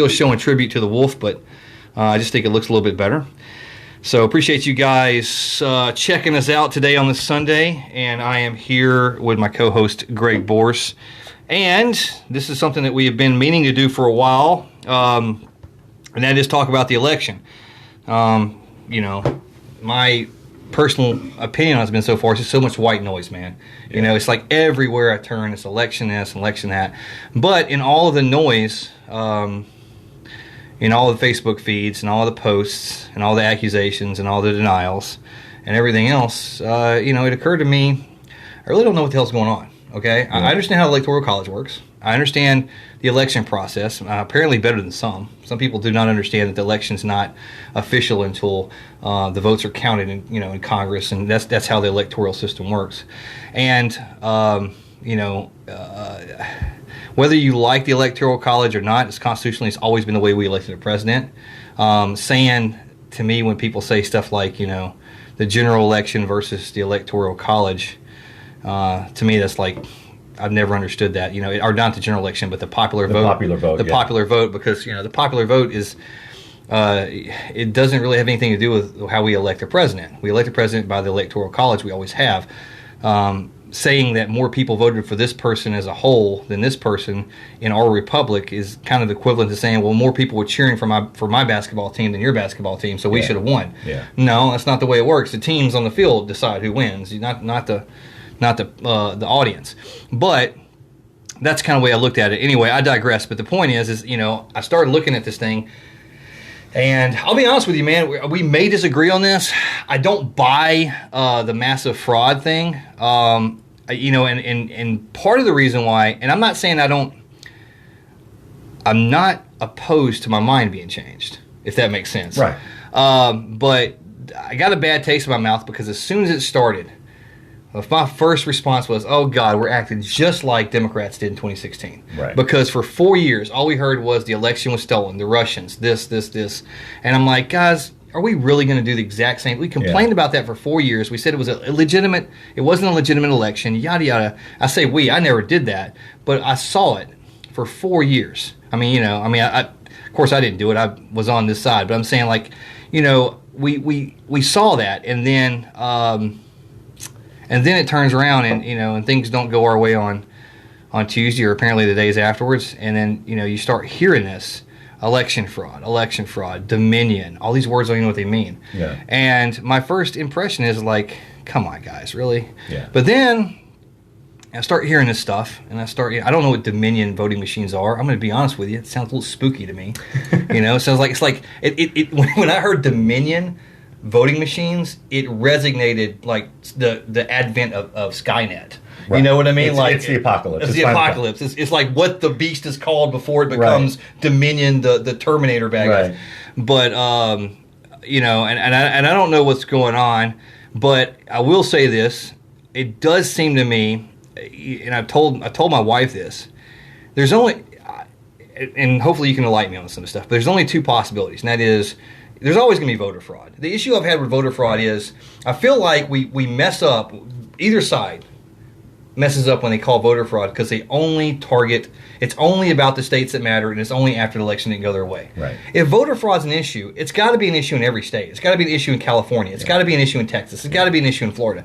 still showing tribute to the wolf, but I just think it looks a little bit better. So appreciate you guys checking us out today on this Sunday, and I am here with my co-host Greg Borse, and this is something that we have been meaning to do for a while, and that is talk about the election. My personal opinion on it's been so far, it's just so much white noise, man. You know, it's like everywhere I turn, it's election this, election that. But in all of the noise, in all the Facebook feeds and all the posts and all the accusations and all the denials and everything else, it occurred to me, I really don't know what the hell's going on, okay? Yeah. I understand how the Electoral College works. I understand the election process, apparently better than some. Some people do not understand that the election's not official until the votes are counted in Congress, and that's how the electoral system works. And, whether you like the Electoral College or not, it's constitutionally, it's always been the way we elected a president. Saying to me when people say stuff like, the general election versus the Electoral College, to me that's like, I've never understood that, or not the general election, but the popular vote. Popular vote, because, the popular vote is, it doesn't really have anything to do with how we elect a president. We elect a president by the Electoral College, we always have. Saying that more people voted for this person as a whole than this person in our republic is kind of equivalent to saying, well, more people were cheering for my basketball team than your basketball team, so we should have won. Yeah. No, that's not the way it works. The teams on the field decide who wins, not the audience. But that's kind of the way I looked at it. Anyway, I digress. But the point is I started looking at this thing, and I'll be honest with you, man, we may disagree on this. I don't buy the massive fraud thing. And part of the reason why, and I'm not saying I'm not opposed to my mind being changed, if that makes sense. Right. But I got a bad taste in my mouth because as soon as it started, my first response was, oh, God, we're acting just like Democrats did in 2016. Right. Because for 4 years, all we heard was the election was stolen, the Russians, this. And I'm like, guys, are we really going to do the exact same? We complained about that for 4 years. We said it was it wasn't a legitimate election, yada, yada. I say I never did that, but I saw it for 4 years. Of course I didn't do it. I was on this side, but I'm saying we saw that, and then it turns around and things don't go our way on Tuesday or apparently the days afterwards. And then, you start hearing this election fraud, dominion, all these words, don't even know what they mean. Yeah. And my first impression is like, come on, guys, really? Yeah. But then I start hearing this stuff, and I don't know what dominion voting machines are. I'm going to be honest with you. It sounds a little spooky to me. It sounds like, when I heard dominion voting machines, it resonated like the advent of Skynet. Right. You know what I mean? It's the apocalypse. It's the apocalypse. It's like what the beast is called before it becomes Dominion, the Terminator bad guys. Right. But and I don't know what's going on, but I will say this: it does seem to me, and I told my wife this. There's only, and hopefully you can enlighten me on some stuff. But there's only two possibilities, and that is, there's always going to be voter fraud. The issue I've had with voter fraud is I feel like we mess up, either side messes up when they call voter fraud because they only target, it's only about the states that matter, and it's only after the election didn't go their way. Right. If voter fraud's an issue, it's got to be an issue in every state. It's got to be an issue in California. It's got to be an issue in Texas. It's got to be an issue in Florida.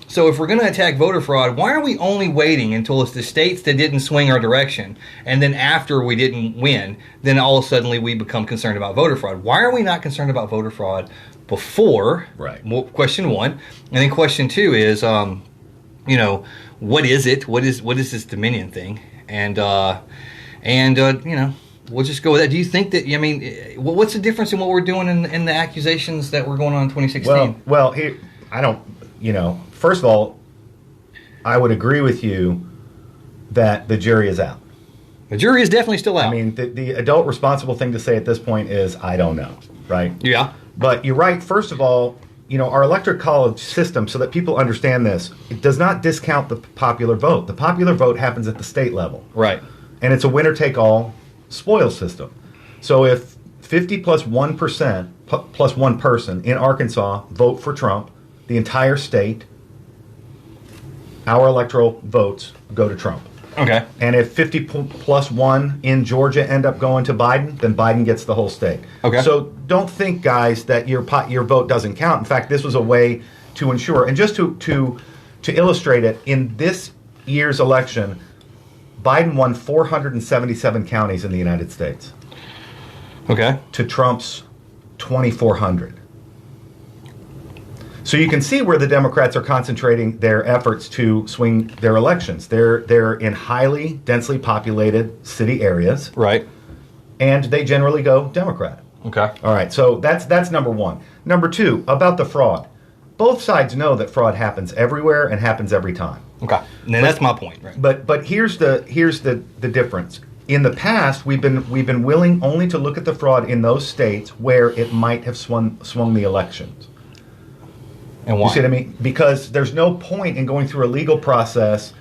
So if we're going to attack voter fraud, why are we only waiting until it's the states that didn't swing our direction, and then after we didn't win, then all of a sudden we become concerned about voter fraud? Why are we not concerned about voter fraud before? Right. Question one. And then question two is, what is it? What is this Dominion thing? And we'll just go with that. Do you think that, what's the difference in what we're doing in the accusations that were going on in 2016? Well, here, I don't, first of all, I would agree with you that the jury is out. The jury is definitely still out. I mean, the adult responsible thing to say at this point is, I don't know, right? Yeah. But you're right. First of all, our electoral college system, so that people understand this, it does not discount the popular vote. The popular vote happens at the state level. Right. And it's a winner-take-all spoil system. So if 50 plus 1% plus one person in Arkansas vote for Trump, the entire state, our electoral votes go to Trump. Okay. And if 50 plus 1 in Georgia end up going to Biden, then Biden gets the whole state. Okay. So don't think, guys, that your vote doesn't count. In fact, this was a way to ensure, and just to illustrate it, in this year's election, Biden won 477 counties in the United States. Okay. To Trump's 2,400. So you can see where the Democrats are concentrating their efforts to swing their elections. They're in highly densely populated city areas, Right. and they generally go Democrat. Okay. All right, so that's number one. Number two, about the fraud. Both sides know that fraud happens everywhere and happens every time. Okay. And then that's my point, right? But here's the difference. In the past, we've been willing only to look at the fraud in those states where it might have swung the elections. And why? You see what I mean? Because there's no point in going through a legal process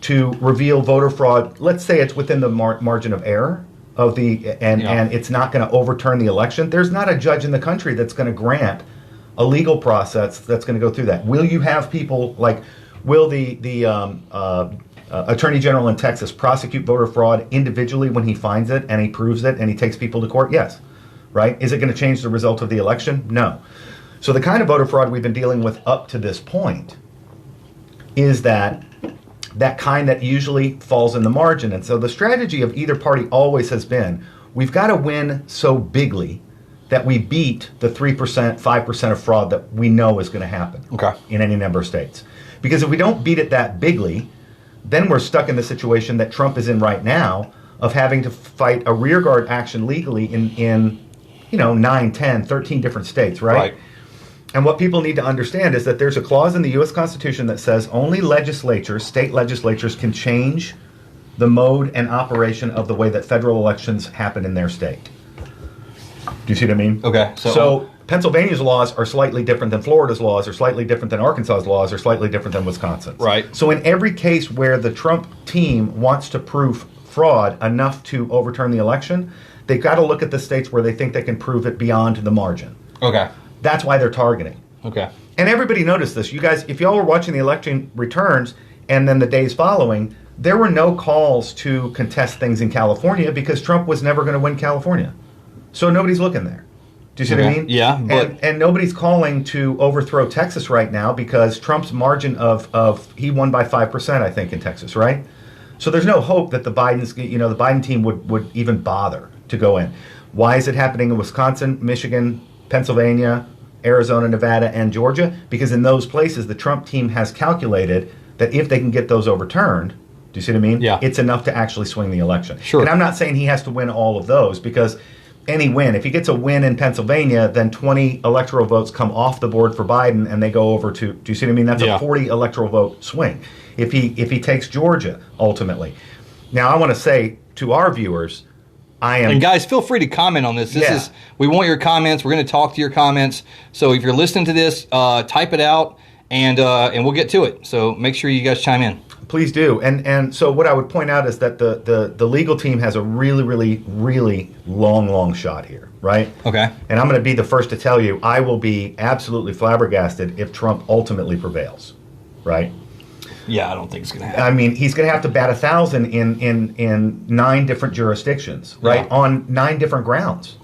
to reveal voter fraud. Let's say it's within the margin of error of and it's not going to overturn the election. There's not a judge in the country that's going to grant a legal process that's going to go through that. Will you have people like? Will the Attorney General in Texas prosecute voter fraud individually when he finds it and he proves it and he takes people to court? Yes. Right? Is it going to change the result of the election? No. So the kind of voter fraud we've been dealing with up to this point is that kind that usually falls in the margin. And so the strategy of either party always has been, we've got to win so bigly that we beat the 3%, 5% of fraud that we know is going to happen in any number of states. Because if we don't beat it that bigly, then we're stuck in the situation that Trump is in right now of having to fight a rearguard action legally in 9, 10, 13 different states, right? And what people need to understand is that there's a clause in the U.S. Constitution that says only state legislatures can change the mode and operation of the way that federal elections happen in their state. Do you see what I mean? Okay. So Pennsylvania's laws are slightly different than Florida's laws, are slightly different than Arkansas's laws, are slightly different than Wisconsin's. Right. So in every case where the Trump team wants to prove fraud enough to overturn the election, they've got to look at the states where they think they can prove it beyond the margin. Okay. That's why they're targeting. Okay. And everybody noticed this. You guys, if y'all were watching the election returns and then the days following, there were no calls to contest things in California because Trump was never going to win California. So nobody's looking there. Do you see what I mean? Yeah. But and nobody's calling to overthrow Texas right now because Trump's margin of he won by 5%, I think, in Texas, right? So there's no hope that the Biden team would even bother to go in. Why is it happening in Wisconsin, Michigan, Pennsylvania, Arizona, Nevada, and Georgia? Because in those places, the Trump team has calculated that if they can get those overturned, do you see what I mean? Yeah. It's enough to actually swing the election. Sure. And I'm not saying he has to win all of those because any win, if he gets a win in Pennsylvania, then 20 electoral votes come off the board for Biden and they go over to, do you see what I mean? That's a 40 electoral vote swing if he takes Georgia ultimately. Now, I want to say to our viewers, And guys, feel free to comment on this. We want your comments. We're going to talk to your comments. So if you're listening to this, type it out, and we'll get to it. So make sure you guys chime in. Please do. And so what I would point out is that the legal team has a really, really, really long shot here, right? Okay. And I'm going to be the first to tell you, I will be absolutely flabbergasted if Trump ultimately prevails, right? Yeah, I don't think it's going to happen. I mean, he's going to have to bat 1,000 in 9 different jurisdictions, right? Yeah. On 9 different grounds.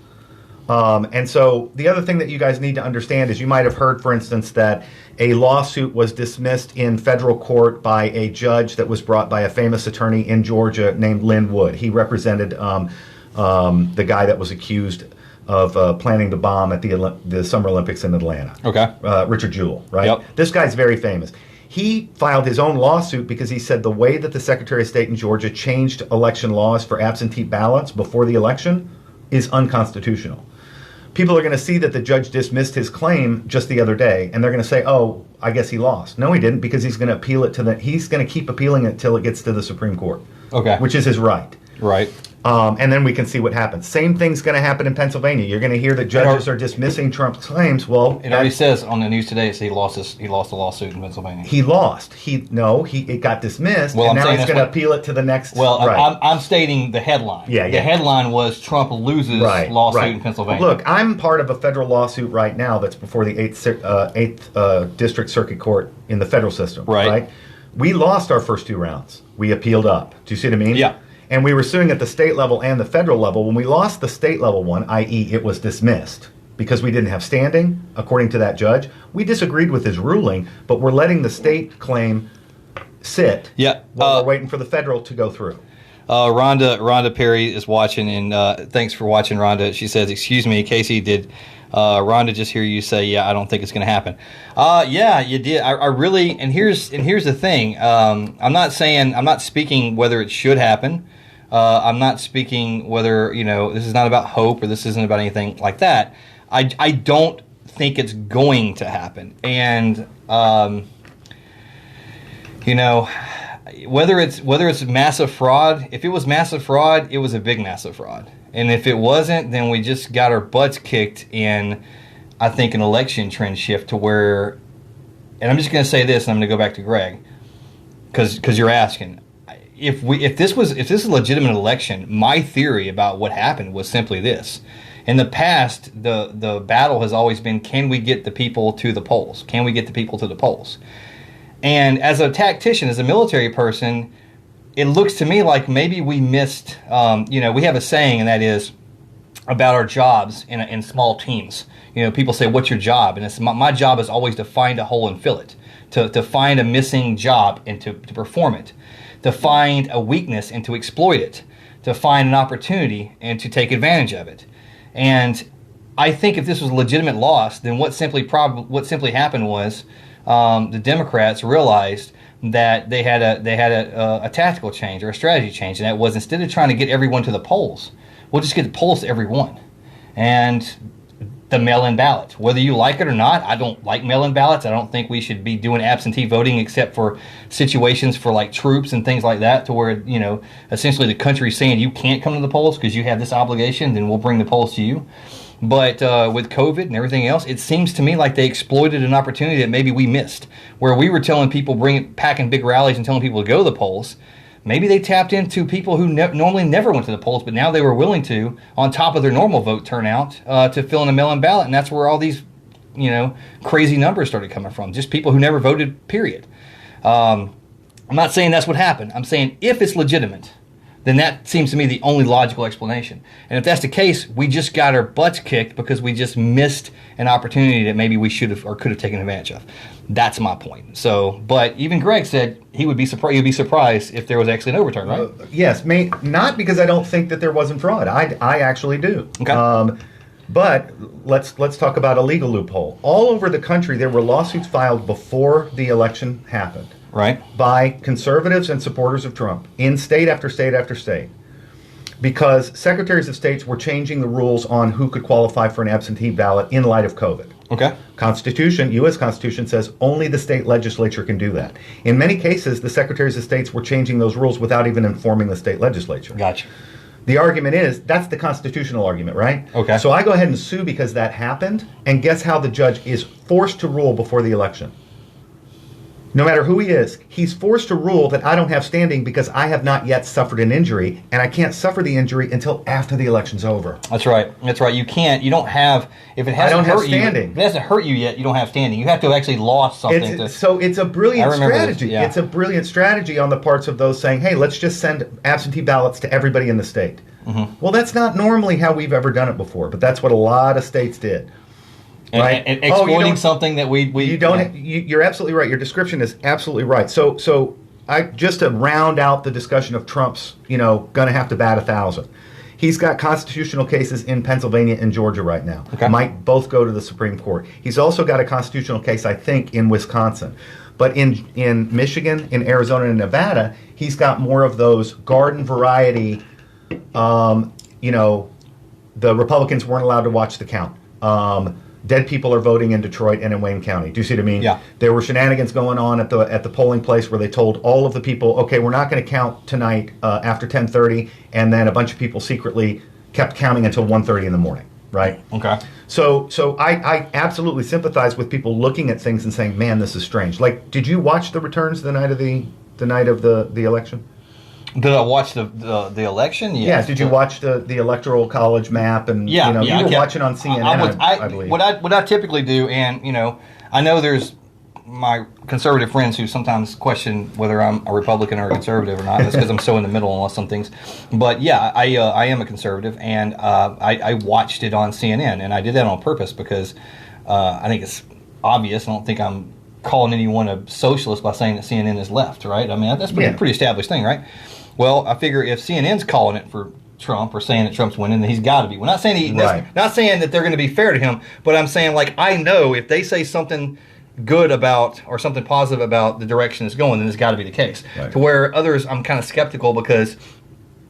And so the other thing that you guys need to understand is you might have heard, for instance, that a lawsuit was dismissed in federal court by a judge that was brought by a famous attorney in Georgia named Lynn Wood. He represented the guy that was accused of planning the bomb at the Summer Olympics in Atlanta. Okay. Richard Jewell, right? Yep. This guy's very famous. He filed his own lawsuit because he said the way that the Secretary of State in Georgia changed election laws for absentee ballots before the election is unconstitutional. People are going to see that the judge dismissed his claim just the other day, and they're going to say, "Oh, I guess he lost." No, he didn't, because he's going to appeal it he's going to keep appealing it till it gets to the Supreme Court. Okay. Which is his right. Right. And then we can see what happens. Same thing's going to happen in Pennsylvania. You're going to hear that judges are dismissing Trump's claims. Well, it already says on the news today he lost a lawsuit in Pennsylvania. He lost. It got dismissed, well, and now he's going to appeal it to the next. Well, right. I'm stating the headline. Yeah. The headline was Trump loses lawsuit in Pennsylvania. Look, I'm part of a federal lawsuit right now that's before the 8th District Circuit Court in the federal system. Right. We lost our first 2 rounds. We appealed up. Do you see what I mean? Yeah. And we were suing at the state level and the federal level. When we lost the state level one, i.e. it was dismissed because we didn't have standing, according to that judge, we disagreed with his ruling, but we're letting the state claim sit while we're waiting for the federal to go through. Rhonda Perry is watching, and thanks for watching, Rhonda. She says, "Excuse me, Casey, did Rhonda just hear you say, yeah, I don't think it's going to happen?" Yeah, you did. I really, and here's the thing. I'm not speaking whether it should happen. I'm not speaking whether, this is not about hope or this isn't about anything like that. I don't think it's going to happen. And, whether it's massive fraud, if it was massive fraud, it was a big massive fraud. And if it wasn't, then we just got our butts kicked in, I think, an election trend shift to where, and I'm just going to say this, and I'm going to go back to Greg, because you're asking. If this is a legitimate election, my theory about what happened was simply this. In the past, the battle has always been, can we get the people to the polls? Can we get the people to the polls? And as a tactician, as a military person, it looks to me like maybe we missed, we have a saying, and that is about our jobs in small teams. People say, what's your job? And it's my job is always to find a hole and fill it, to find a missing job and to perform it, to find a weakness and to exploit it, to find an opportunity and to take advantage of it. And I think if this was a legitimate loss, then what simply happened was the Democrats realized that they had a tactical change or a strategy change, and that was, instead of trying to get everyone to the polls, we'll just get the polls to everyone. And the mail-in ballot, whether you like it or not, I don't like mail-in ballots. I don't think we should be doing absentee voting except for situations for like troops and things like that, to where essentially the country's saying you can't come to the polls because you have this obligation, then we'll bring the polls to you. But with COVID and everything else, it seems to me like they exploited an opportunity that maybe we missed, where we were telling people, packing big rallies and telling people to go to the polls. Maybe they tapped into people who normally never went to the polls, but now they were willing to, on top of their normal vote turnout, to fill in a mail-in ballot, and that's where all these, crazy numbers started coming from. Just people who never voted. Period. I'm not saying that's what happened. I'm saying if it's legitimate, then that seems to me the only logical explanation. And if that's the case, we just got our butts kicked because we just missed an opportunity that maybe we should have or could have taken advantage of. That's my point. So, but even Greg said he'd be surprised if there was actually an overturn, right? Yes, not because I don't think that there wasn't fraud. I actually do. Okay. But let's talk about a legal loophole. All over the country, there were lawsuits filed before the election happened. Right. By conservatives and supporters of Trump in state after state after state, because secretaries of states were changing the rules on who could qualify for an absentee ballot in light of COVID. Okay. U.S. Constitution says only the state legislature can do that. In many cases, the secretaries of states were changing those rules without even informing the state legislature. Gotcha. The argument is, that's the constitutional argument, right? Okay. So I go ahead and sue because that happened, and guess how the judge is forced to rule before the election? No matter who he is, he's forced to rule that I don't have standing because I have not yet suffered an injury, and I can't suffer the injury until after the election's over. That's right. You can't. You don't have. If it hasn't hurt you, if it hasn't hurt you yet, you don't have standing. You have to have actually lost something. So it's a brilliant strategy. Yeah. It's a brilliant strategy on the parts of those saying, "Hey, let's just send absentee ballots to everybody in the state." Mm-hmm. Well, that's not normally how we've ever done it before, but that's what a lot of states did. Right? And exploiting something that we you don't. Yeah. You're absolutely right. Your description is absolutely right. So I just to round out the discussion of Trump's, going to have to bat 1,000. He's got constitutional cases in Pennsylvania and Georgia right now. Okay. Might both go to the Supreme Court. He's also got a constitutional case, I think, in Wisconsin. But in Michigan, in Arizona, and Nevada, he's got more of those garden variety. The Republicans weren't allowed to watch the count. Dead people are voting in Detroit and in Wayne County. Do you see what I mean? Yeah. There were shenanigans going on at the polling place where they told all of the people, okay, we're not going to count tonight after 10:30, and then a bunch of people secretly kept counting until 1:30 in the morning, right? Okay. So I absolutely sympathize with people looking at things and saying, man, this is strange. Like, did you watch the returns the night of the election? Did I watch the election? Yes. Yeah. Did you watch the electoral college map? And you were watching on CNN, I believe. What I typically do, and I know there's my conservative friends who sometimes question whether I'm a Republican or a conservative or not. That's because I'm so in the middle on some things. But yeah, I am a conservative, and I watched it on CNN, and I did that on purpose because I think it's obvious. I don't think I'm calling anyone a socialist by saying that CNN is left, right? I mean, that's a pretty established thing, right? Well, I figure if CNN's calling it for Trump or saying that Trump's winning, then he's got to be. We're not saying not saying that they're going to be fair to him, but I'm saying, like, I know if they say something good about or something positive about the direction it's going, then it's got to be the case. Right. To where others, I'm kind of skeptical, because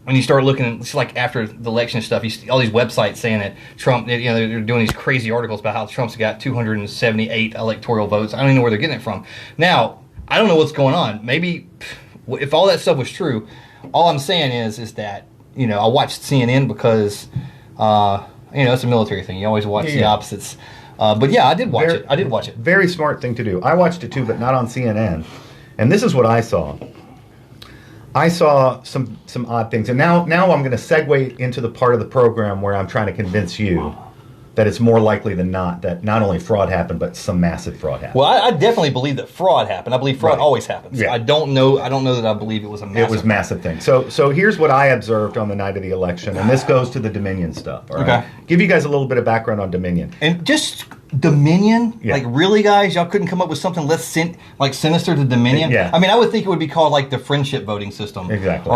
when you start looking, it's like after the election stuff, you see all these websites saying that Trump, they're doing these crazy articles about how Trump's got 278 electoral votes. I don't even know where they're getting it from. Now, I don't know what's going on. Maybe if all that stuff was true, all I'm saying is that, I watched CNN because, it's a military thing. You always watch the opposites. But yeah, I did watch it. Very smart thing to do. I watched it too, but not on CNN. And this is what I saw. I saw some odd things. And now I'm going to segue into the part of the program where I'm trying to convince you that it's more likely than not that not only fraud happened, but some massive fraud happened. Well, I definitely believe that fraud happened. I believe fraud always happens. Yeah. I don't know that I believe it was a massive thing. So here's what I observed on the night of the election, and this goes to the Dominion stuff. All right? Okay. Give you guys a little bit of background on Dominion. And just Dominion? Yeah. Like, really, guys? Y'all couldn't come up with something less sinister to Dominion? Yeah. I mean, I would think it would be called, like, the friendship voting system. Exactly.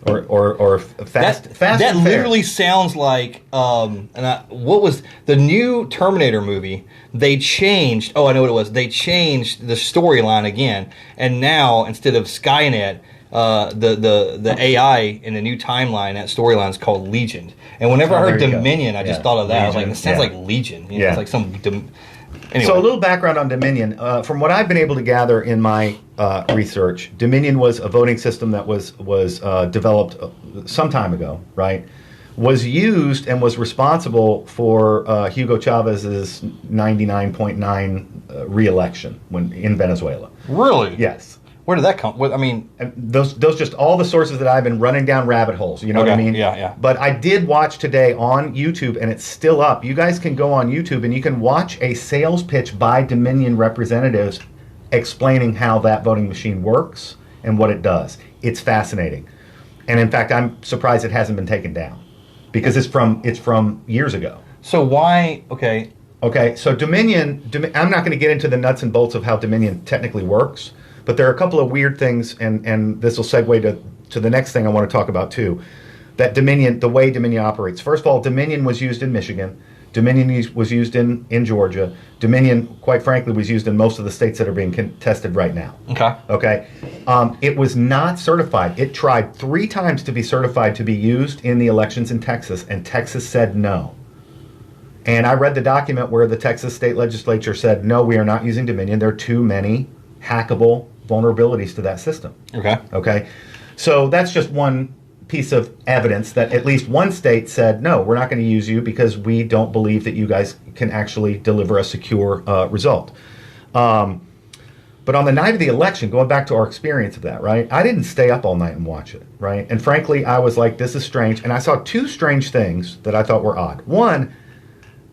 Or fast. That literally sounds like what was the new Terminator movie? They changed. Oh, I know what it was. They changed the storyline again, and now instead of Skynet, the AI in the new timeline, that storyline is called Legion. And whenever I heard Dominion, I just thought of that. Legion. I was like, it sounds like Legion. It's like some. Anyway. So a little background on Dominion. From what I've been able to gather in my research, Dominion was a voting system that was developed some time ago, right? Was used and was responsible for Hugo Chavez's 99.9 re-election in Venezuela. Really? Yes. Where did that come? I mean, those just all the sources that I've been running down rabbit holes. You know what I mean? Yeah. But I did watch today on YouTube, and it's still up. You guys can go on YouTube and you can watch a sales pitch by Dominion representatives explaining how that voting machine works and what it does. It's fascinating, and in fact, I'm surprised it hasn't been taken down because it's from years ago. So why? Okay. So Dominion. I'm not going to get into the nuts and bolts of how Dominion technically works. But there are a couple of weird things, and this will segue to the next thing I want to talk about too. That Dominion, the way Dominion operates. First of all, Dominion was used in Michigan. Dominion was used in Georgia. Dominion, quite frankly, was used in most of the states that are being contested right now. Okay. It was not certified. It tried 3 times to be certified to be used in the elections in Texas, and Texas said no. And I read the document where the Texas state legislature said, no, we are not using Dominion. There are too many hackable vulnerabilities to that system. Okay. So that's just one piece of evidence that at least one state said, no, we're not going to use you because we don't believe that you guys can actually deliver a secure result. But on the night of the election, going back to our experience of that, right, I didn't stay up all night and watch it, right? And frankly, I was like, this is strange. And I saw 2 strange things that I thought were odd. One,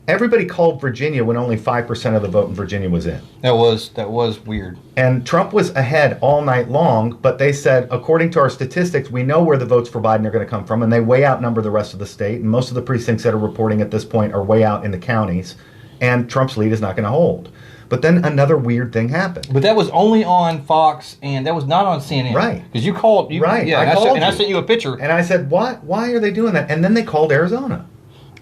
everybody called Virginia when only 5% of the vote in Virginia was in. That was weird. And Trump was ahead all night long, but they said, according to our statistics, we know where the votes for Biden are going to come from, and they way outnumber the rest of the state. And most of the precincts that are reporting at this point are way out in the counties, and Trump's lead is not going to hold. But then another weird thing happened. But that was only on Fox, and that was not on CNN. Right. Because you called. Right. Yeah, I sent you a picture. And I said, why are they doing that? And then they called Arizona.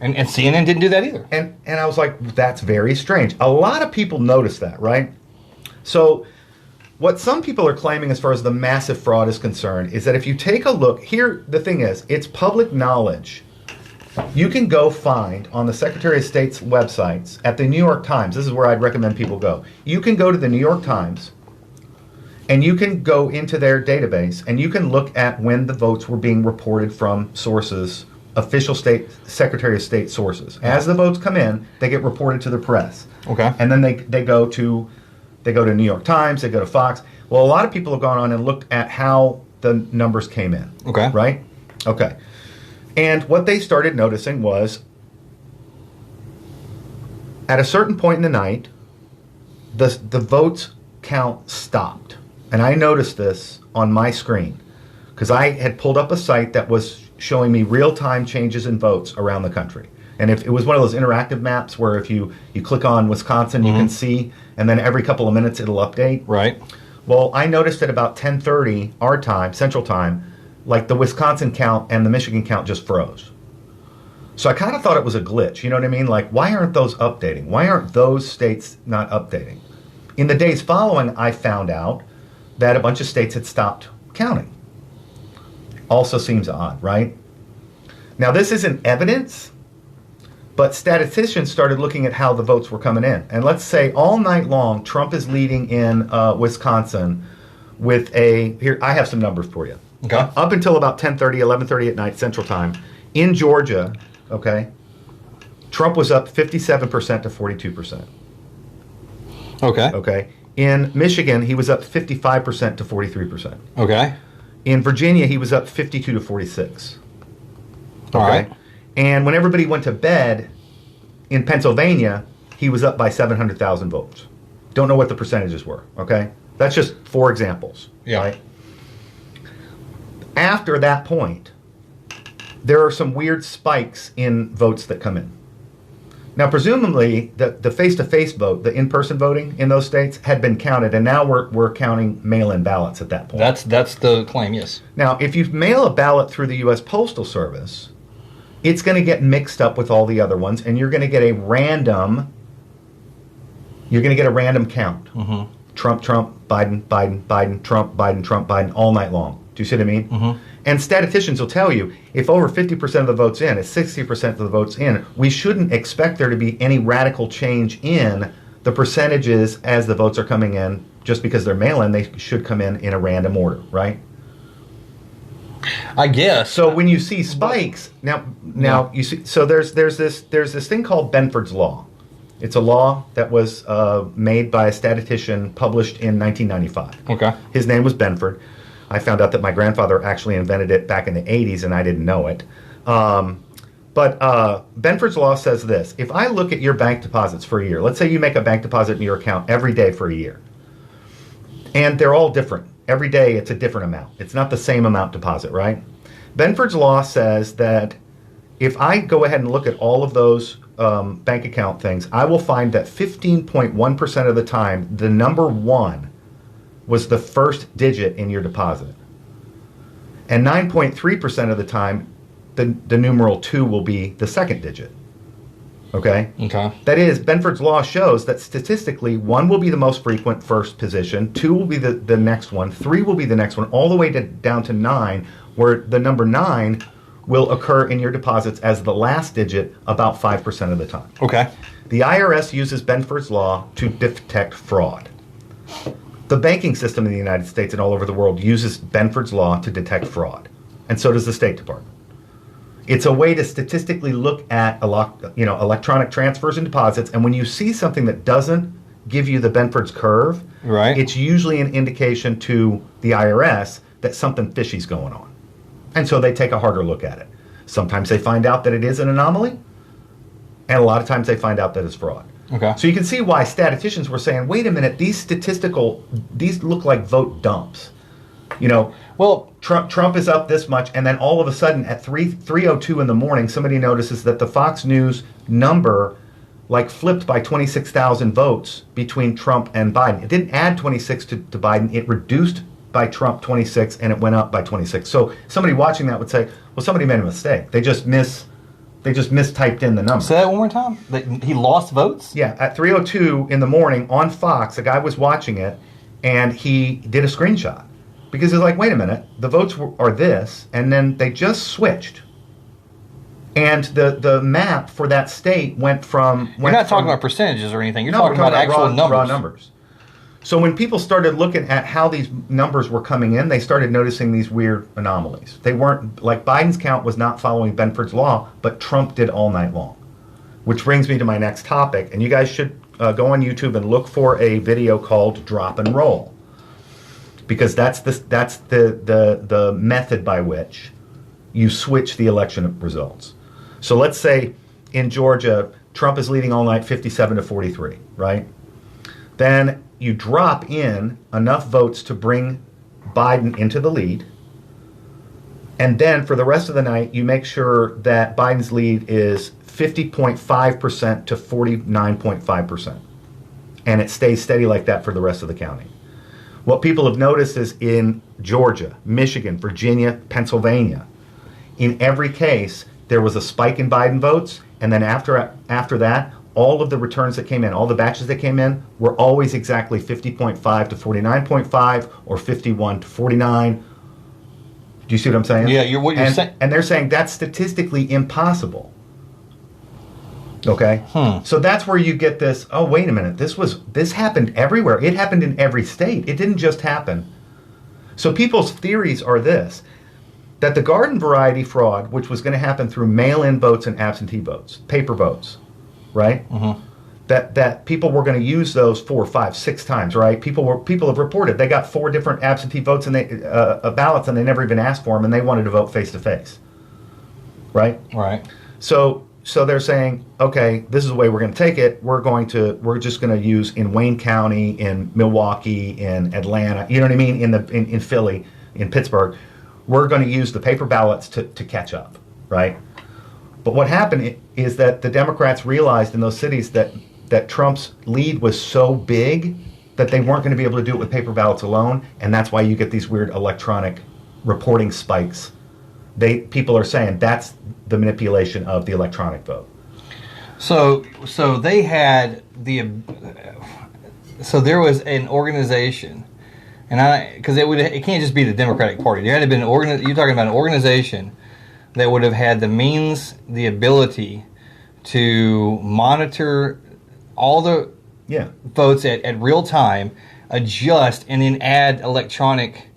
And CNN didn't do that either. And I was like, that's very strange. A lot of people noticed that, right? So what some people are claiming as far as the massive fraud is concerned is that if you take a look, here the thing is, it's public knowledge. You can go find on the Secretary of State's websites, at the New York Times, this is where I'd recommend people go. You can go to the New York Times and you can go into their database and you can look at when the votes were being reported from sources, official state Secretary of State sources. As the votes come in, they get reported to the press. Okay. And then they go to New York Times, they go to Fox. Well, a lot of people have gone on and looked at how the numbers came in. Okay. Right? Okay. And what they started noticing was at a certain point in the night, the votes count stopped. And I noticed this on my screen because I had pulled up a site that was showing me real-time changes in votes around the country. And if it was one of those interactive maps where if you click on Wisconsin, you can see, and then every couple of minutes it'll update. Right. Well, I noticed at about 10:30 our time, Central Time, like the Wisconsin count and the Michigan count just froze. So I kind of thought it was a glitch. You know what I mean? Like, why aren't those updating? Why aren't those states not updating? In the days following, I found out that a bunch of states had stopped counting. Also seems odd, right? Now, this isn't evidence, but statisticians started looking at how the votes were coming in. And let's say all night long, Trump is leading in Wisconsin with here, I have some numbers for you. Okay. Up until about 10:30, 11:30 at night, Central Time. In Georgia, okay, Trump was up 57% to 42%. Okay. Okay. In Michigan, he was up 55% to 43%. Okay. In Virginia, he was up 52 to 46. All right. And when everybody went to bed in Pennsylvania, he was up by 700,000 votes. Don't know what the percentages were, okay? That's just 4 examples. Yeah. Right? After that point, there are some weird spikes in votes that come in. Now, presumably, the face-to-face vote, the in-person voting in those states had been counted, and now we're counting mail-in ballots at that point. That's the claim, yes. Now, if you mail a ballot through the U.S. Postal Service, it's going to get mixed up with all the other ones, and you're going to get a random count. Mm-hmm. Trump, Trump, Biden, Biden, Biden, Trump, Biden, Trump, Biden, all night long. Do you see what I mean? Mm-hmm. And statisticians will tell you, if over 50% of the votes in, if 60% of the votes in, we shouldn't expect there to be any radical change in the percentages as the votes are coming in. Just because they're mail-in, they should come in a random order, right? I guess. So when you see spikes, now you see. So there's this thing called Benford's Law. It's a law that was made by a statistician, published in 1995. Okay. His name was Benford. I found out that my grandfather actually invented it back in the 80s, and I didn't know it. But Benford's Law says this: if I look at your bank deposits for a year, let's say you make a bank deposit in your account every day for a year, and they're all different. Every day it's a different amount. It's not the same amount deposit, right? Benford's Law says that if I go ahead and look at all of those bank account things, I will find that 15.1% of the time, the number 1 was the first digit in your deposit. And 9.3% of the time, the numeral 2 will be the second digit. Okay? Okay. That is, Benford's Law shows that statistically, 1 will be the most frequent first position, 2 will be the next one, 3 will be the next one, all the way down to 9, where the number 9 will occur in your deposits as the last digit about 5% of the time. Okay. The IRS uses Benford's Law to detect fraud. The banking system in the United States and all over the world uses Benford's Law to detect fraud, and so does the State Department. It's a way to statistically look at electronic transfers and deposits, and when you see something that doesn't give you the Benford's curve, right, it's usually an indication to the IRS that something fishy's going on. And so they take a harder look at it. Sometimes they find out that it is an anomaly, and a lot of times they find out that it's fraud. Okay. So you can see why statisticians were saying, wait a minute, these look like vote dumps. Well, Trump is up this much, and then all of a sudden at 3:02 in the morning, somebody notices that the Fox News number flipped by 26,000 votes between Trump and Biden. It didn't add 26 to Biden, it reduced by Trump 26, and it went up by 26. So somebody watching that would say, well, somebody made a mistake. They just mistyped in the number. Say that one more time. He lost votes? Yeah, at 3:02 in the morning on Fox, a guy was watching it, and he did a screenshot. Because he's like, wait a minute, the votes are this, and then they just switched. And the map for that state went from... You're not talking about percentages or anything. You're No, talking about actual numbers. raw numbers. So when people started looking at how these numbers were coming in, they started noticing these weird anomalies. They weren't, like Biden's count was not following Benford's Law, but Trump did all night long. Which brings me to my next topic, and you guys should go on YouTube and look for a video called Drop and Roll. Because that's the method by which you switch the election results. So let's say in Georgia, Trump is leading all night 57 to 43, right? Then you drop in enough votes to bring Biden into the lead. And then for the rest of the night, you make sure that Biden's lead is 50.5% to 49.5%. And it stays steady like that for the rest of the county. What people have noticed is in Georgia, Michigan, Virginia, Pennsylvania, in every case, there was a spike in Biden votes. And then after that, all of the returns that came in, all the batches that came in, were always exactly 50.5 to 49.5 or 51 to 49. Do you see what I'm saying? Yeah, what you're saying. And they're saying that's statistically impossible. Okay? So that's where you get this, oh, wait a minute, this happened everywhere. It happened in every state. It didn't just happen. So people's theories are this, that the garden variety fraud, which was going to happen through mail-in votes and absentee votes, paper votes, right? That people were going to use those 4, 5, 6 times, right? People have reported they got 4 different absentee votes and ballots, and they never even asked for them, and they wanted to vote face to face, right? Right. So they're saying, okay, this is the way we're going to take it. We're just going to use in Wayne County, in Milwaukee, in Atlanta, you know what I mean, in Philly, in Pittsburgh. We're going to use the paper ballots to catch up, right? But what happened is that the Democrats realized in those cities that Trump's lead was so big that they weren't going to be able to do it with paper ballots alone, and that's why you get these weird electronic reporting spikes. People are saying that's the manipulation of the electronic vote. So they had so there was an organization, and because it can't just be the Democratic Party. There had to be you're talking about an organization that would have had the means, the ability to monitor all the votes at real time, adjust, and then add electronic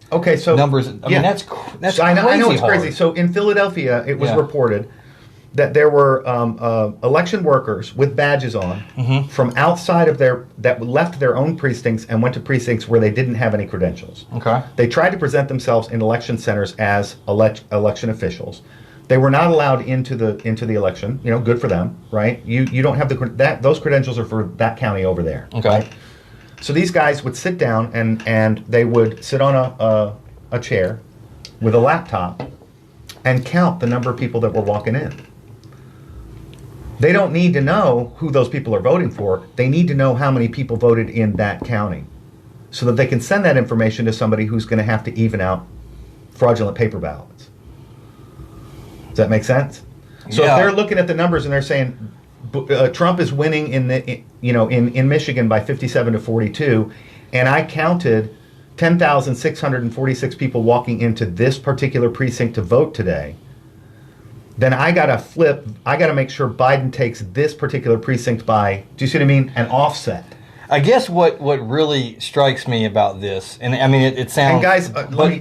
numbers. I mean, that's crazy. I know it's crazy. So in Philadelphia, it was reported that there were election workers with badges on from outside of that left their own precincts and went to precincts where they didn't have any credentials. Okay. They tried to present themselves in election centers as election officials. They were not allowed into the election. You know, good for them, right? You don't have those credentials are for that county over there. Okay. Right? So these guys would sit down and they would sit on a chair with a laptop and count the number of people that were walking in. They don't need to know who those people are voting for. They need to know how many people voted in that county so that they can send that information to somebody who's going to have to even out fraudulent paper ballots. Does that make sense? So if they're looking at the numbers and they're saying Trump is winning in Michigan by 57 to 42, and I counted 10,646 people walking into this particular precinct to vote today, then I got to make sure Biden takes this particular precinct by, do you see what I mean, an offset. I guess what really strikes me about this, and I mean it sounds. And guys,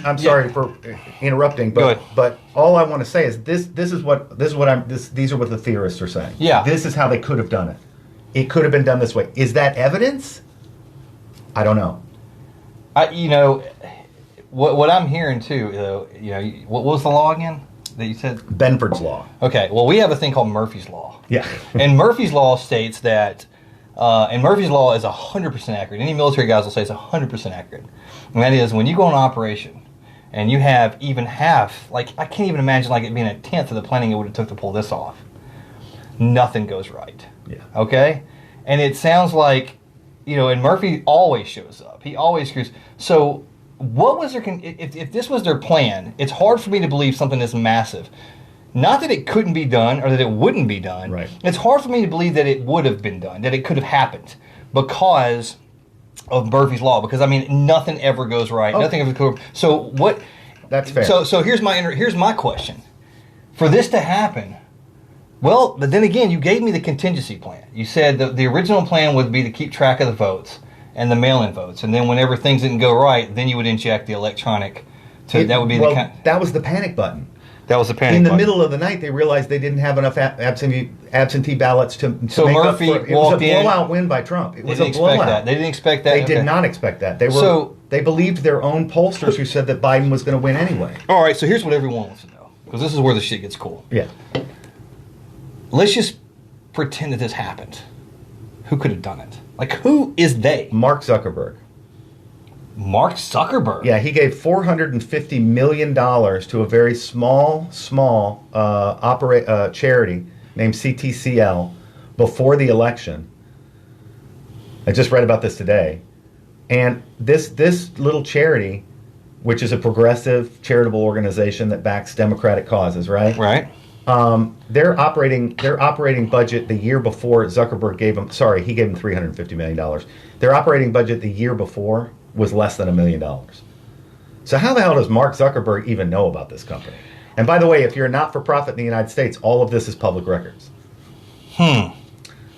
I'm sorry for interrupting, but all I want to say is these are what the theorists are saying. Yeah, this is how they could have done it. It could have been done this way. Is that evidence? I don't know. What I'm hearing too, though, what was the law again that you said? Benford's law. Okay, well, we have a thing called Murphy's Law. Yeah, and Murphy's Law states that. And Murphy's Law is 100% accurate. Any military guys will say it's 100% accurate. And that is when you go on operation and you have even half, like I can't even imagine like it being a tenth of the planning it would have took to pull this off. Nothing goes right. Yeah. Okay? And it sounds like, and Murphy always shows up. He always screws. So what was their, if this was their plan, it's hard for me to believe something this massive. Not that it couldn't be done or that it wouldn't be done. Right. It's hard for me to believe that it would have been done, that it could have happened because of Murphy's Law. Because, I mean, nothing ever goes right. Okay. Nothing ever goes. So what? That's fair. So here's my question. For this to happen, well, but then again, you gave me the contingency plan. You said the original plan would be to keep track of the votes and the mail-in votes. And then whenever things didn't go right, then you would inject the electronic. That would be that was the panic button. That was a panic in the button. Middle of the night, they realized they didn't have enough absentee ballots to so make Murphy up for it. It was a blowout win by Trump. It was a blowout. They didn't expect that. They did not expect that. They believed their own pollsters who said that Biden was going to win anyway. All right, so here's what everyone wants to know, because this is where the shit gets cool. Yeah. Let's just pretend that this happened. Who could have done it? Like, who is they? Mark Zuckerberg. Mark Zuckerberg? Yeah, he gave $450 million to a very small charity named CTCL before the election. I just read about this today. And this little charity, which is a progressive charitable organization that backs democratic causes, right? Right. Their operating budget the year before Zuckerberg gave them, he gave them $350 million. Their operating budget the year before was less than $1 million. So how the hell does Mark Zuckerberg even know about this company? And by the way, if you're a not-for-profit in the United States, all of this is public records. Anyway,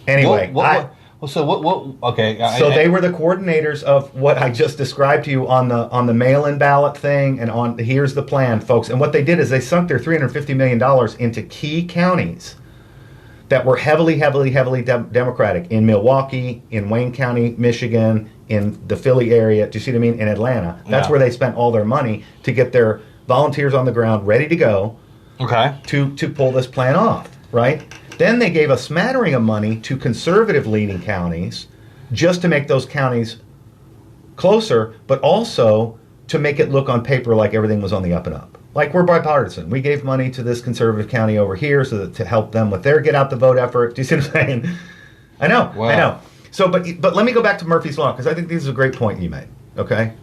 okay. They were the coordinators of what I just described to you on the mail-in ballot thing, and on here's the plan, folks. And what they did is they sunk their $350 million into key counties that were heavily Democratic in Milwaukee, in Wayne County, Michigan, in the Philly area. Do you see what I mean? In Atlanta. That's where they spent all their money to get their volunteers on the ground ready to go. Okay. To pull this plan off, right? Then they gave a smattering of money to conservative-leaning counties just to make those counties closer, but also to make it look on paper like everything was on the up and up. Like, we're bipartisan. We gave money to this conservative county over here to help them with their get-out-the-vote effort. Do you see what I'm saying? I know. So, but let me go back to Murphy's Law, because I think this is a great point you made, okay?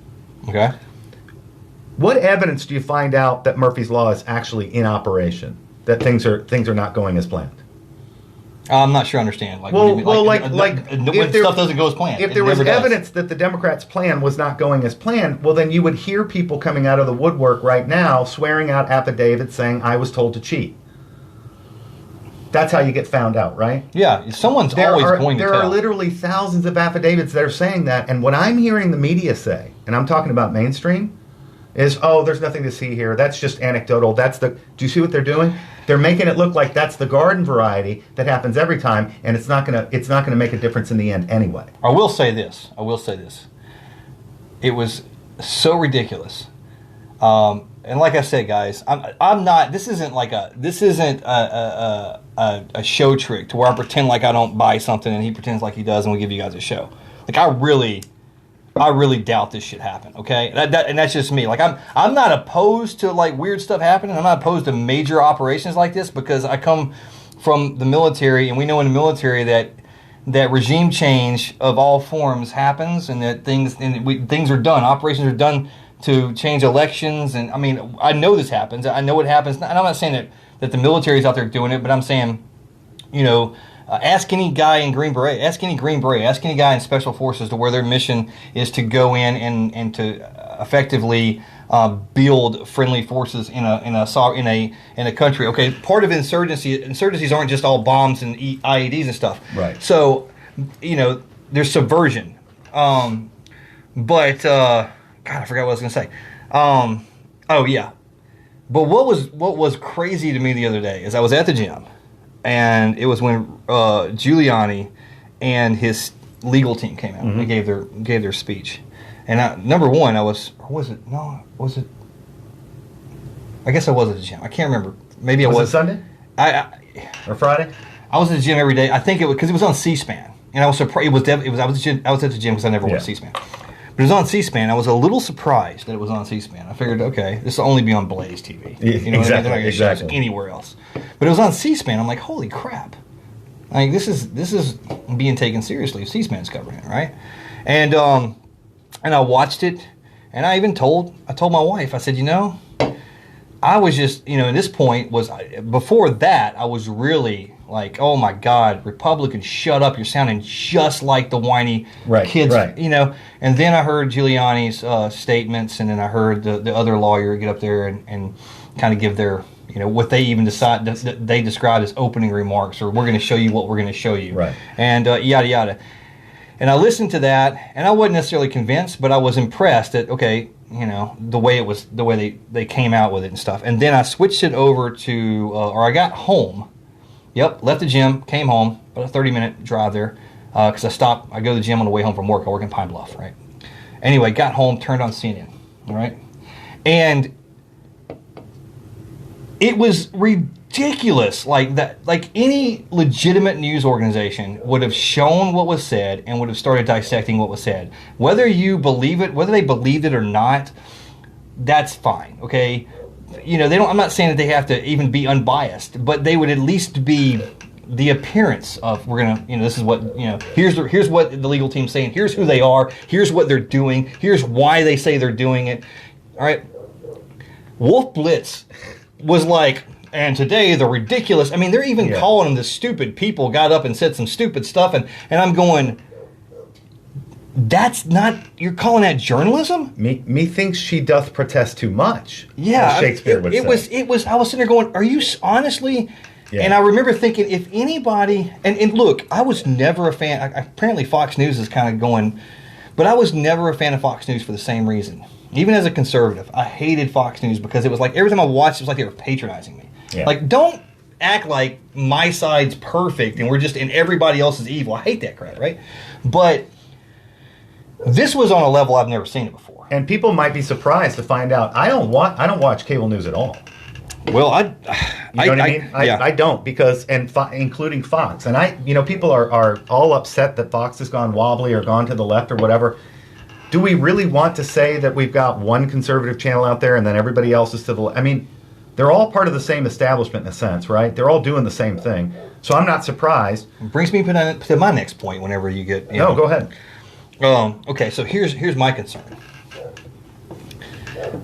Okay. What evidence do you find out that Murphy's Law is actually in operation, that things are not going as planned? I'm not sure I understand. Like, when stuff doesn't go as planned. If there was evidence that the Democrats' plan was not going as planned, well, then you would hear people coming out of the woodwork right now swearing out affidavits saying, I was told to cheat. That's how you get found out, right? Yeah, someone's always going to tell. There are literally thousands of affidavits that are saying that, and what I'm hearing the media say, and I'm talking about mainstream, is, there's nothing to see here. That's just anecdotal. Do you see what they're doing? They're making it look like that's the garden variety that happens every time, and it's not gonna make a difference in the end anyway. I will say this. It was so ridiculous. And like I said, guys, I'm not. This isn't a show trick to where I pretend like I don't buy something and he pretends like he does, and we give you guys a show. Like, I really doubt this shit happened. Okay, and that's just me. Like, I'm not opposed to like weird stuff happening. I'm not opposed to major operations like this, because I come from the military, and we know in the military that regime change of all forms happens, and that things are done. Operations are done to change elections, and I mean, I know this happens. I know it happens, and I'm not saying that the military is out there doing it, but I'm saying, ask any guy in Green Beret, ask any guy in Special Forces to where their mission is to go in and to effectively build friendly forces in a country. Okay, part of insurgencies aren't just all bombs and IEDs and stuff. Right. So, there's subversion. God, I forgot what I was going to say. Oh yeah. But what was crazy to me the other day is I was at the gym, and it was when Giuliani and his legal team came out. Mm-hmm. They gave their speech, and I guess I was at the gym. I can't remember. Maybe was it Sunday? Or Friday? I was at the gym every day. I think it was because it was on C-SPAN, and I was surprised. I was at the gym because I never watched C-SPAN. But it was on C-SPAN. I was a little surprised that it was on C-SPAN. I figured, okay, this will only be on Blaze TV. You know what I mean? They're not going to show us anywhere else. But it was on C-SPAN. I'm like, holy crap! Like, this is being taken seriously if C-SPAN's covering it, right? And I watched it, and I told my wife. I said, I was just, at this point before that, I was really like, oh my God, Republicans, shut up! You're sounding just like the whiny kids, right. And then I heard Giuliani's statements, and then I heard the other lawyer get up there and kind of give their, what they even they described as opening remarks, or we're going to show you what we're going to show you, right? And yada yada. And I listened to that, and I wasn't necessarily convinced, but I was impressed that the way they came out with it and stuff. And then I switched it over to, or I got home. Yep, left the gym, came home, about a 30-minute drive there, because I go to the gym on the way home from work. I work in Pine Bluff, right? Anyway, got home, turned on CNN, all right? And it was ridiculous. Like that, like any legitimate news organization would have shown what was said and would have started dissecting what was said. Whether you believe it, whether they believed it or not, that's fine. Okay, you know, they don't. I'm not saying that they have to even be unbiased, but they would at least be the appearance of, we're gonna, you know, this is what, you know, here's what the legal team's saying. Here's who they are. Here's what they're doing. Here's why they say they're doing it. All right. Wolf Blitz was like, and today the ridiculous. I mean, they're even calling them the stupid people. Got up and said some stupid stuff, and I'm going, that's not, you're calling that journalism? Methinks she doth protest too much. Yeah, as Shakespeare would say. It was. I was sitting there going, are you honestly? Yeah. And I remember thinking, if anybody, and look, I was never a fan. Apparently, Fox News is kind of going, but I was never a fan of Fox News for the same reason. Even as a conservative, I hated Fox News because it was like every time I watched, it was like they were patronizing me. Yeah. Like, don't act like my side's perfect and we're just and everybody else is evil. I hate that crap, right? But this was on a level I've never seen it before. And people might be surprised to find out I don't watch cable news at all. Well, you know what I mean? I don't, because including Fox, and people are all upset that Fox has gone wobbly or gone to the left or whatever. Do we really want to say that we've got one conservative channel out there and then everybody else is to the left? I mean, they're all part of the same establishment in a sense, right? They're all doing the same thing. So I'm not surprised. Brings me to my next point. Whenever you get go ahead. Okay, so here's my concern.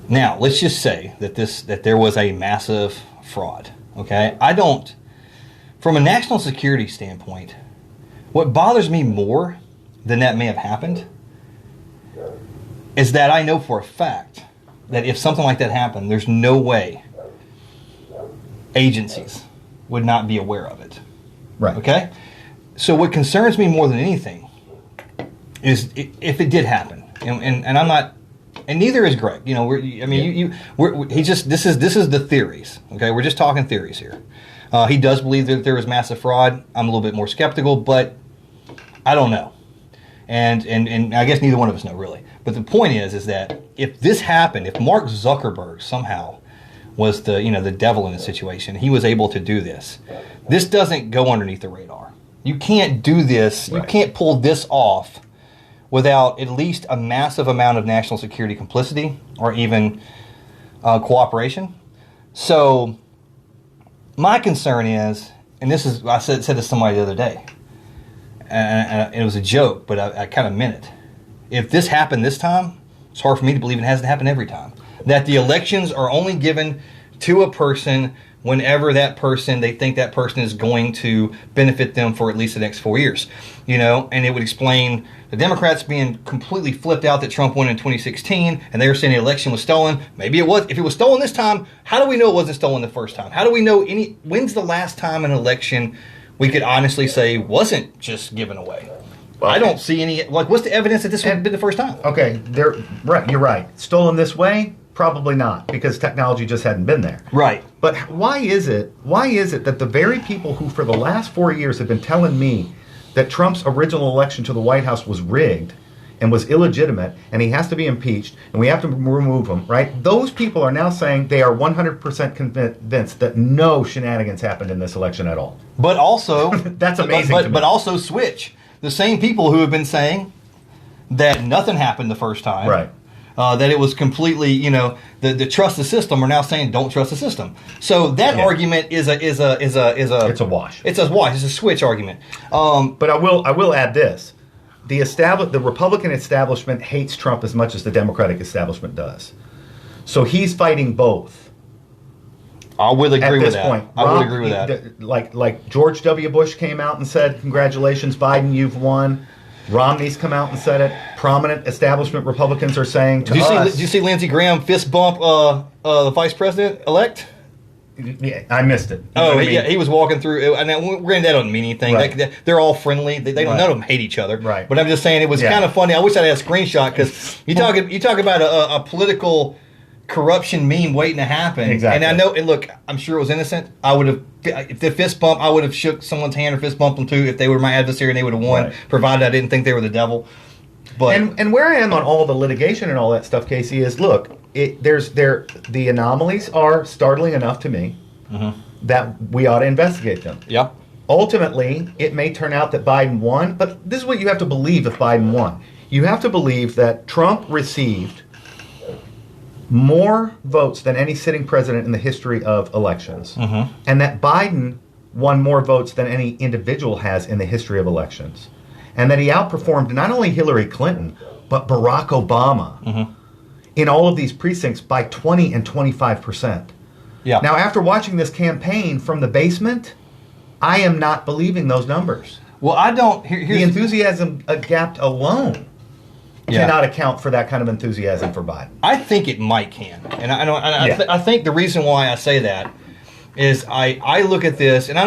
Now, let's just say that there was a massive fraud. Okay, I don't. From a national security standpoint, what bothers me more than that may have happened is that I know for a fact that if something like that happened, there's no way agencies would not be aware of it. Right. Okay? So what concerns me more than anything is if it did happen, and I'm not, and neither is Greg. You know, this is the theories. Okay, we're just talking theories here. He does believe that there was massive fraud. I'm a little bit more skeptical, but I don't know, and I guess neither one of us know really. But the point is that if this happened, if Mark Zuckerberg somehow was the devil in the situation, he was able to do this. This doesn't go underneath the radar. You can't do this. Right. You can't pull this off without at least a massive amount of national security complicity or even cooperation. So my concern is, and this is, I said this to somebody the other day, and it was a joke, but I kind of meant it. If this happened this time, it's hard for me to believe it has to happen every time. That the elections are only given to a person whenever they think that person is going to benefit them for at least the next 4 years. You know, and it would explain the Democrats being completely flipped out that Trump won in 2016, and they were saying the election was stolen. Maybe it was. If it was stolen this time, how do we know it wasn't stolen the first time? How do we know when's the last time an election we could honestly say wasn't just given away? Well, I don't see any. Like, what's the evidence that this would have been the first time? Okay, right. You're right. Stolen this way? Probably not, because technology just hadn't been there. Right. But why is it that the very people who for the last 4 years have been telling me that Trump's original election to the White House was rigged and was illegitimate and he has to be impeached and we have to remove him, right? Those people are now saying they are 100% convinced that no shenanigans happened in this election at all. But also, that's amazing to me. But also switch. The same people who have been saying that nothing happened the first time. Right. That it was completely, the trust the system are now saying don't trust the system. So that argument is a it's a wash. It's a wash. It's a switch argument. But I will add this: the Republican establishment hates Trump as much as the Democratic establishment does. So he's fighting both. I will agree with that. At this point, I will agree with that. Like George W. Bush came out and said, "Congratulations, Biden, you've won." Romney's come out and said it. Prominent establishment Republicans are saying to us. Did you see Lindsey Graham fist bump the vice president elect? Yeah, I missed it. He was walking through. And granted, that doesn't mean anything. Right. They're all friendly. They don't. None of them hate each other. Right. But I'm just saying it was kind of funny. I wish I had a screenshot because you talk about a political corruption meme waiting to happen. Exactly. And I know. And look, I'm sure it was innocent. I would have. If the fist bump, I would have shook someone's hand or fist bumped them too if they were my adversary and they would have won, provided I didn't think they were the devil. But and where I am on all the litigation and all that stuff, Casey, is look, the anomalies are startling enough to me. Mm-hmm. that we ought to investigate them. Yeah. Ultimately, it may turn out that Biden won, but this is what you have to believe if Biden won. You have to believe that Trump received more votes than any sitting president in the history of elections, and that Biden won more votes than any individual has in the history of elections, and that he outperformed not only Hillary Clinton, but Barack Obama in all of these precincts by 20 and 25%. Yeah. Now, after watching this campaign from the basement, I am not believing those numbers. Well, I don't. The enthusiasm gap alone cannot account for that kind of enthusiasm for Biden. I think it might can, and I think the reason why I say that is I look at this and I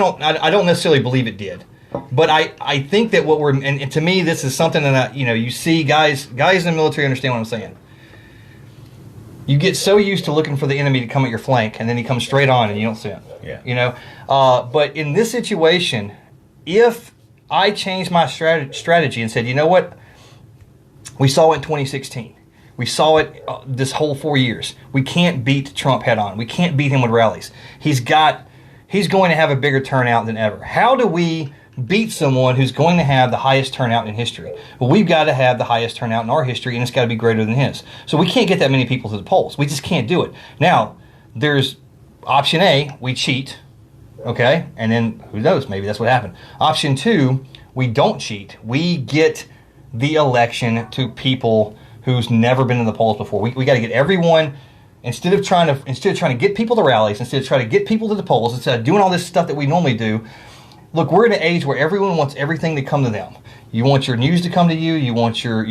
don't necessarily believe it did, but I think that what we're and to me this is something that you see guys in the military understand what I'm saying. You get so used to looking for the enemy to come at your flank, and then he comes straight on, and you don't see it. Yeah. But in this situation, if I changed my strategy and said, you know what, we saw it in 2016. We saw it this whole 4 years. We can't beat Trump head on. We can't beat him with rallies. He's going to have a bigger turnout than ever. How do we beat someone who's going to have the highest turnout in history? Well, we've got to have the highest turnout in our history, and it's got to be greater than his. So we can't get that many people to the polls. We just can't do it. Now, there's option A, we cheat, okay? And then who knows, maybe that's what happened. Option 2, we don't cheat. We get the election to people who's never been in the polls before. We got to get everyone, instead of trying to get people to rallies, instead of trying to get people to the polls, instead of doing all this stuff that we normally do. Look, we're in an age where everyone wants everything to come to them. You want your news to come to you. You want your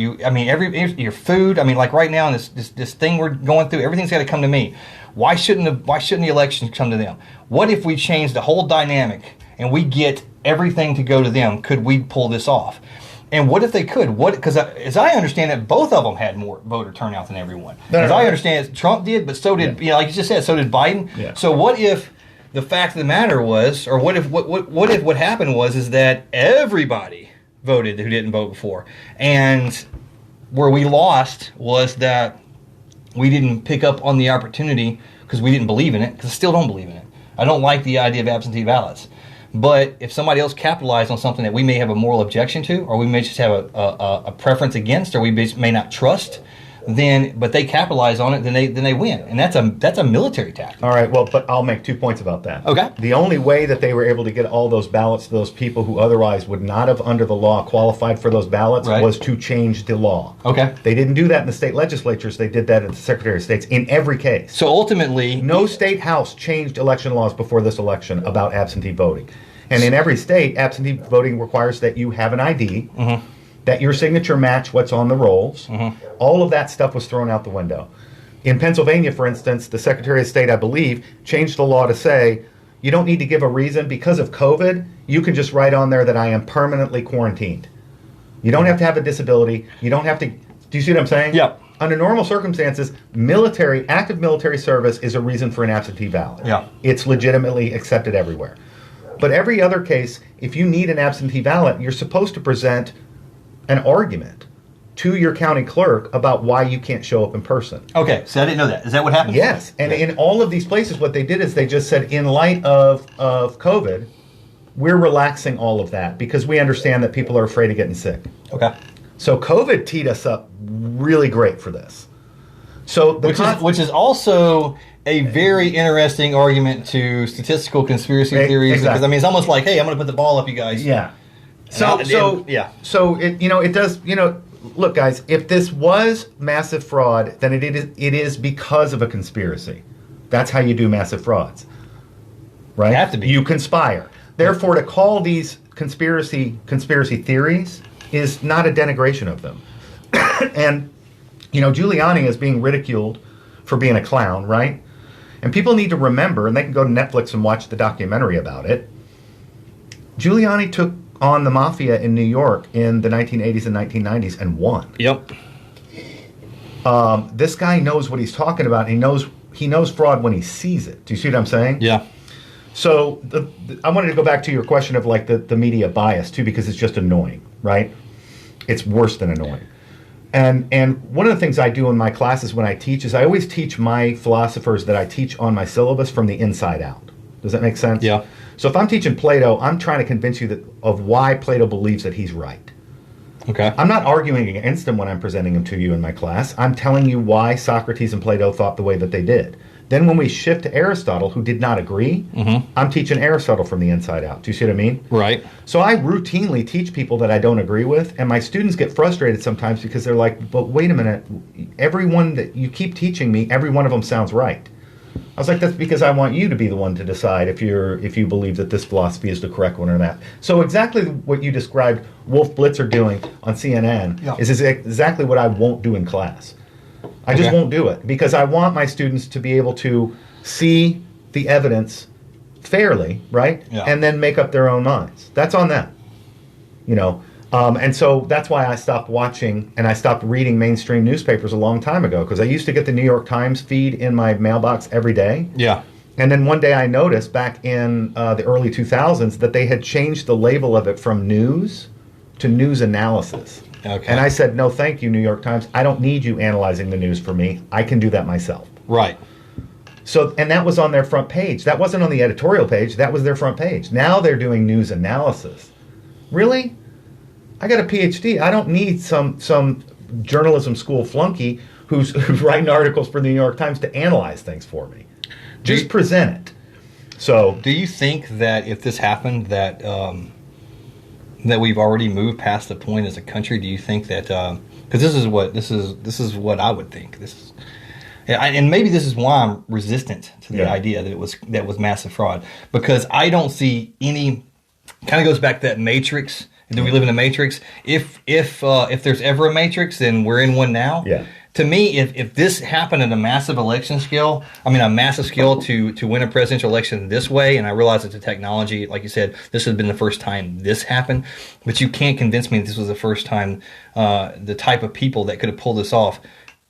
food. I mean, like right now in this thing we're going through, everything's got to come to me. Why shouldn't the elections come to them? What if we change the whole dynamic and we get everything to go to them? Could we pull this off? And what if they could? Because as I understand it, both of them had more voter turnout than everyone. As I understand it, Trump did, but so did like you just said, so did Biden. Yeah. So what if the fact of the matter was, or what if what happened was that everybody voted who didn't vote before, and where we lost was that we didn't pick up on the opportunity because we didn't believe in it. Because I still don't believe in it. I don't like the idea of absentee ballots. But if somebody else capitalized on something that we may have a moral objection to, or we may just have a preference against, or we may not trust, but they capitalize on it, then they win, and that's a military tactic. All right, well, but I'll make 2 points about that. Okay. The only way that they were able to get all those ballots to those people who otherwise would not have, under the law, qualified for those ballots was to change the law. Okay. They didn't do that in the state legislatures. They did that at the Secretary of States in every case. So ultimately, no state house changed election laws before this election about absentee voting. And in every state, absentee voting requires that you have an ID, that your signature match what's on the rolls. All of that stuff was thrown out the window. In Pennsylvania, for instance, the Secretary of State, I believe, changed the law to say you don't need to give a reason. Because of COVID, you can just write on there that I am permanently quarantined. You don't have to have a disability. You don't have to... Do you see what I'm saying? Yep. Under normal circumstances, active military service is a reason for an absentee ballot. Yeah. It's legitimately accepted everywhere. But every other case, if you need an absentee ballot, you're supposed to present an argument to your county clerk about why you can't show up in person. Okay, so I didn't know that. Is that what happened? Yes, and in all of these places, what they did is they just said, in light of COVID, we're relaxing all of that because we understand that people are afraid of getting sick. Okay. So COVID teed us up really great for this. So which is also a very interesting argument to statistical conspiracy theories. Exactly. Because I mean, it's almost like, hey, I'm going to put the ball up, you guys. Yeah. So it does. Look, guys, if this was massive fraud, then it is because of a conspiracy. That's how you do massive frauds, right? You have to be. You conspire. Therefore, to call these conspiracy theories is not a denigration of them. And Giuliani is being ridiculed for being a clown, right? And people need to remember, and they can go to Netflix and watch the documentary about it. Giuliani took on the mafia in New York in the 1980s and 1990s and won. Yep. This guy knows what he's talking about. He knows fraud when he sees it. Do you see what I'm saying? Yeah. So I wanted to go back to your question of like the media bias too, because it's just annoying, right? It's worse than annoying. And one of the things I do in my classes when I teach is I always teach my philosophers that I teach on my syllabus from the inside out. Does that make sense? Yeah. So if I'm teaching Plato, I'm trying to convince you of why Plato believes that he's right. Okay. I'm not arguing against him when I'm presenting him to you in my class. I'm telling you why Socrates and Plato thought the way that they did. Then when we shift to Aristotle, who did not agree, I'm teaching Aristotle from the inside out. Do you see what I mean? Right. So I routinely teach people that I don't agree with, and my students get frustrated sometimes because they're like, but wait a minute, everyone that you keep teaching me, every one of them sounds right. I was like, that's because I want you to be the one to decide if you believe that this philosophy is the correct one or not. So exactly what you described Wolf Blitzer doing on CNN is exactly what I won't do in class. I just won't do it because I want my students to be able to see the evidence fairly, right? Yeah. And then make up their own minds. That's on them. And so that's why I stopped watching and I stopped reading mainstream newspapers a long time ago, because I used to get the New York Times feed in my mailbox every day. Yeah. And then one day I noticed back in the early 2000s that they had changed the label of it from news to news analysis. Okay. And I said, no, thank you, New York Times. I don't need you analyzing the news for me. I can do that myself. Right. So, and that was on their front page. That wasn't on the editorial page. That was their front page. Now they're doing news analysis. Really? I got a PhD. I don't need some journalism school flunky who's writing articles for the New York Times to analyze things for me. Just present it. So, do you think that if this happened, that that we've already moved past the point as a country? Do you think that because this is what I would think. And maybe this is why I'm resistant to the idea that it was massive fraud, because I don't see any. Kind of goes back to that matrix. Do we live in a matrix? If there's ever a matrix, then we're in one now. Yeah. To me, if this happened at a massive scale to win a presidential election this way, and I realize it's a technology, like you said, this has been the first time this happened, but you can't convince me that this was the first time the type of people that could have pulled this off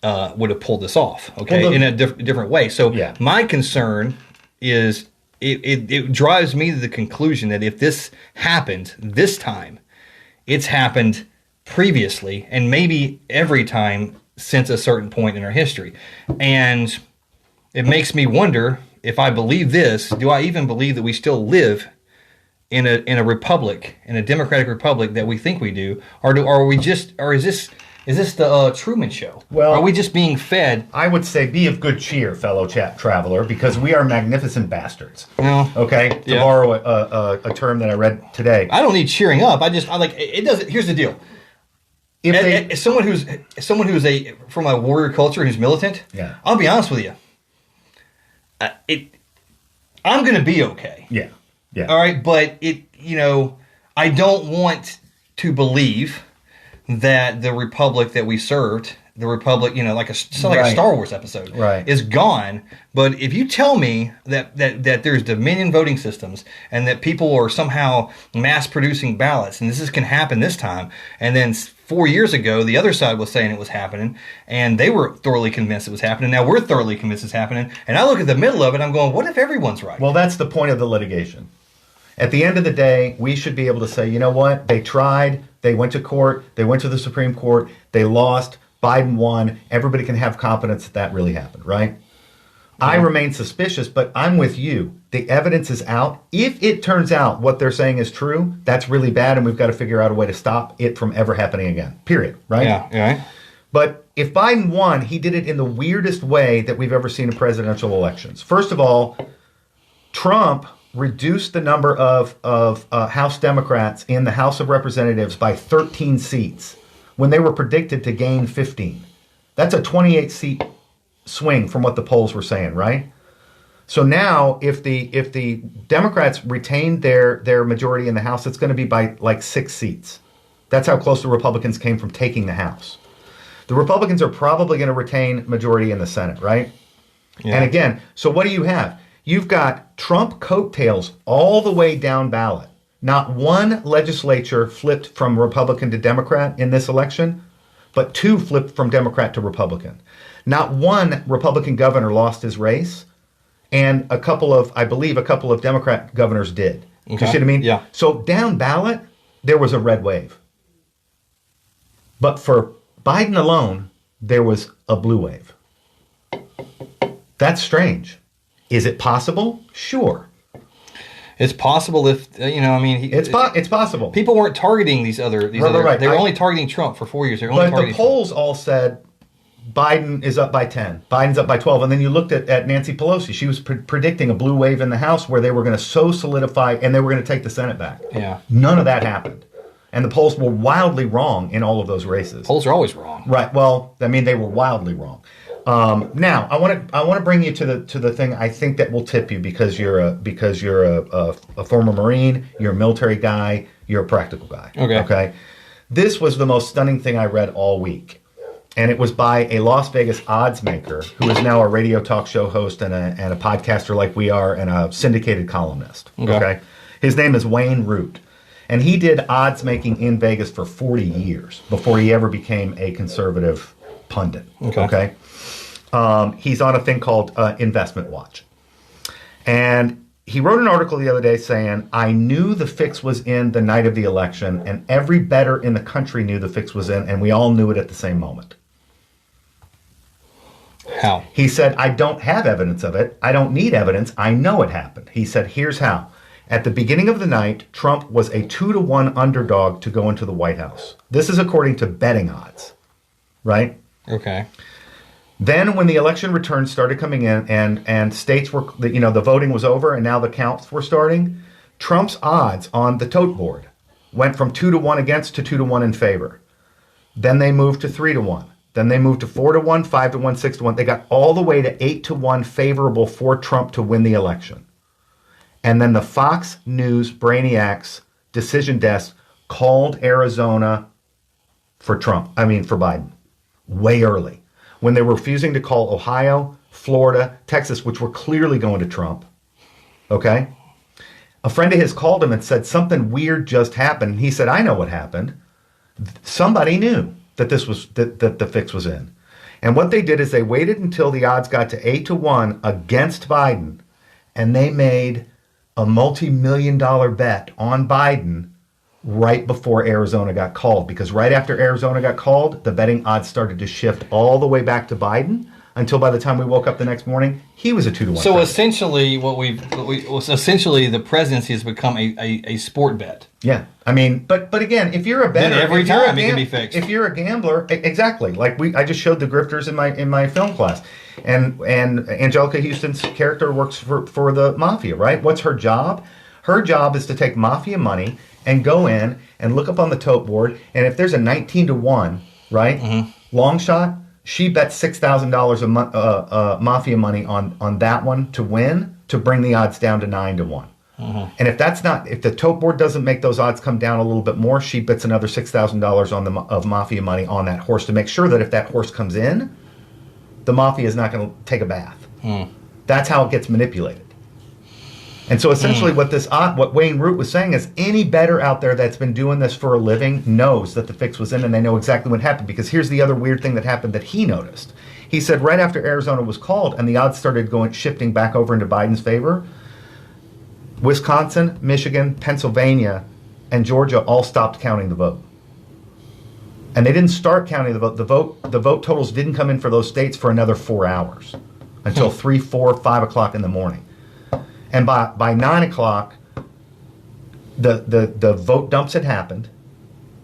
would have pulled this off, in a different way. So my concern is it drives me to the conclusion that if this happened this time, it's happened previously and maybe every time since a certain point in our history. And it makes me wonder, if I believe this, do I even believe that we still live in a republic, in a democratic republic that we think we do, or is this the Truman Show? Well, are we just being fed? I would say be of good cheer, fellow traveler, because we are magnificent bastards. No. Okay? To borrow a term that I read today. I don't need cheering up. I like it doesn't. Here's the deal. As someone who's from a warrior culture who's militant, I'll be honest with you. I'm going to be okay. Yeah. All right, but I don't want to believe that the republic that we served, the republic, like a Star Wars episode, is gone. But if you tell me that there's Dominion voting systems and that people are somehow mass producing ballots, and this can happen this time, and then 4 years ago the other side was saying it was happening, and they were thoroughly convinced it was happening. Now we're thoroughly convinced it's happening, and I look at the middle of it, I'm going, what if everyone's right? Well, that's the point of the litigation. At the end of the day, we should be able to say, you know what? They tried. They went to court. They went to the Supreme Court. They lost. Biden won. Everybody can have confidence that really happened, right? Yeah. I remain suspicious, but I'm with you. The evidence is out. If it turns out what they're saying is true, that's really bad, and we've got to figure out a way to stop it from ever happening again, period, right? Yeah. But if Biden won, he did it in the weirdest way that we've ever seen in presidential elections. First of all, Trump reduced the number of House Democrats in the House of Representatives by 13 seats when they were predicted to gain 15. That's a 28-seat swing from what the polls were saying, right? So now, if the Democrats retain their majority in the House, it's going to be by like 6 seats. That's how close the Republicans came from taking the House. The Republicans are probably going to retain majority in the Senate, right? Yeah. And again, so what do you have? You've got Trump coattails all the way down ballot. Not one legislature flipped from Republican to Democrat in this election, but 2 flipped from Democrat to Republican. Not one Republican governor lost his race, and I believe a couple of Democrat governors did. Okay. You see what I mean? Yeah. So down ballot, there was a red wave. But for Biden alone, there was a blue wave. That's strange. Is it possible? Sure. It's possible if I mean, It's possible. people weren't targeting these other. Right. They were only targeting Trump for 4 years. They were only But the targeting polls all said Biden is up by 10. Biden's up by 12. And then you looked at Nancy Pelosi. She was predicting a blue wave in the House where they were going to so solidify and they were going to take the Senate back. Yeah. None of that happened. And the polls were wildly wrong in all of those races. Polls are always wrong. Right. Well, I mean, they were wildly wrong. Now, I want to bring you to the thing I think that will tip you because you're a former Marine, you're a military guy, you're a practical guy. Okay. This was the most stunning thing I read all week, and it was by a Las Vegas odds maker who is now a radio talk show host and a podcaster like we are and a syndicated columnist. Okay. His name is Wayne Root. And he did odds making in Vegas for 40 years before he ever became a conservative pundit. Okay. He's on a thing called Investment Watch. And he wrote an article the other day saying, I knew the fix was in the night of the election, and every bettor in the country knew the fix was in, and we all knew it at the same moment. How? He said, I don't have evidence of it. I don't need evidence. I know it happened. He said, here's how. At the beginning of the night, Trump was a 2-1 underdog to go into the White House. This is according to betting odds, right? Okay. Then when the election returns started coming in and states were, the voting was over and now the counts were starting, Trump's odds on the tote board went from 2-1 against to 2-1 in favor. Then they moved to 3-1. Then they moved to 4-1, 5-1, 6-1. They got all the way to 8-1 favorable for Trump to win the election. And then the Fox News brainiacs decision desk called Arizona for Biden way early when they were refusing to call Ohio, Florida, Texas, which were clearly going to Trump. Okay. A friend of his called him and said something weird just happened. He said, I know what happened. Somebody knew that that the fix was in. And what they did is they waited until the odds got to 8-1 against Biden, and they made a multi-million-dollar bet on Biden right before Arizona got called. Because right after Arizona got called, the betting odds started to shift all the way back to Biden until by the time we woke up the next morning, he was a 2-1. So president. Essentially, the presidency has become a sport bet. Yeah, I mean, but again, if you're a bettor, every time it can be fixed. If you're a gambler, exactly. Like I just showed the grifters in my film class, and Angelica Houston's character works for the mafia, right? What's her job? Her job is to take mafia money and go in and look up on the tote board, and if there's a 19-1, right, long shot, she bets $6,000 of mafia money on that one to win to bring the odds down to 9-1. And if the tote board doesn't make those odds come down a little bit more, she bets another $6,000 of mafia money on that horse to make sure that if that horse comes in, the mafia is not going to take a bath. That's how it gets manipulated. And so essentially what Wayne Root was saying is any bettor out there that's been doing this for a living knows that the fix was in and they know exactly what happened. Because here's the other weird thing that happened that he noticed. He said right after Arizona was called and the odds started shifting back over into Biden's favor, Wisconsin, Michigan, Pennsylvania, and Georgia all stopped counting the vote. And they didn't start counting the vote. The vote totals didn't come in for those states for another 4 hours until 3, 4, 5 o'clock in the morning. And by 9 o'clock, the vote dumps had happened,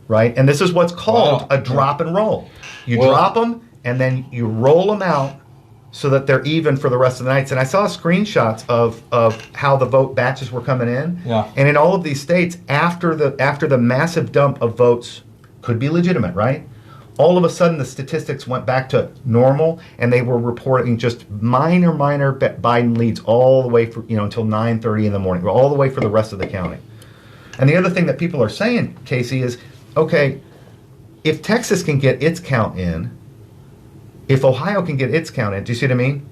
right? And this is what's called a drop and roll. You drop them and then you roll them out so that they're even for the rest of the nights. And I saw screenshots of how the vote batches were coming in. Yeah. And in all of these states, after the massive dump of votes, could be legitimate, right? All of a sudden, the statistics went back to normal, and they were reporting just minor Biden leads all the way until 9:30 in the morning, all the way for the rest of the counting. And the other thing that people are saying, Casey, is, okay, if Texas can get its count in, if Ohio can get its count in, do you see what I mean?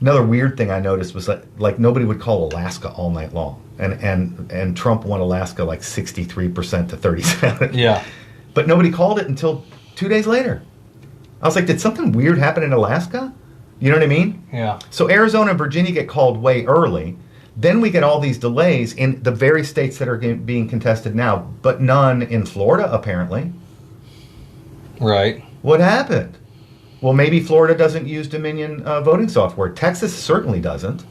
Another weird thing I noticed was like nobody would call Alaska all night long, and Trump won Alaska like 63% to 37%. Yeah, but nobody called it until 2 days later. I was like, did something weird happen in Alaska? You know what I mean? Yeah. So Arizona and Virginia get called way early. Then we get all these delays in the very states that are being contested now, but none in Florida, apparently. Right. What happened? Well, maybe Florida doesn't use Dominion voting software. Texas certainly doesn't.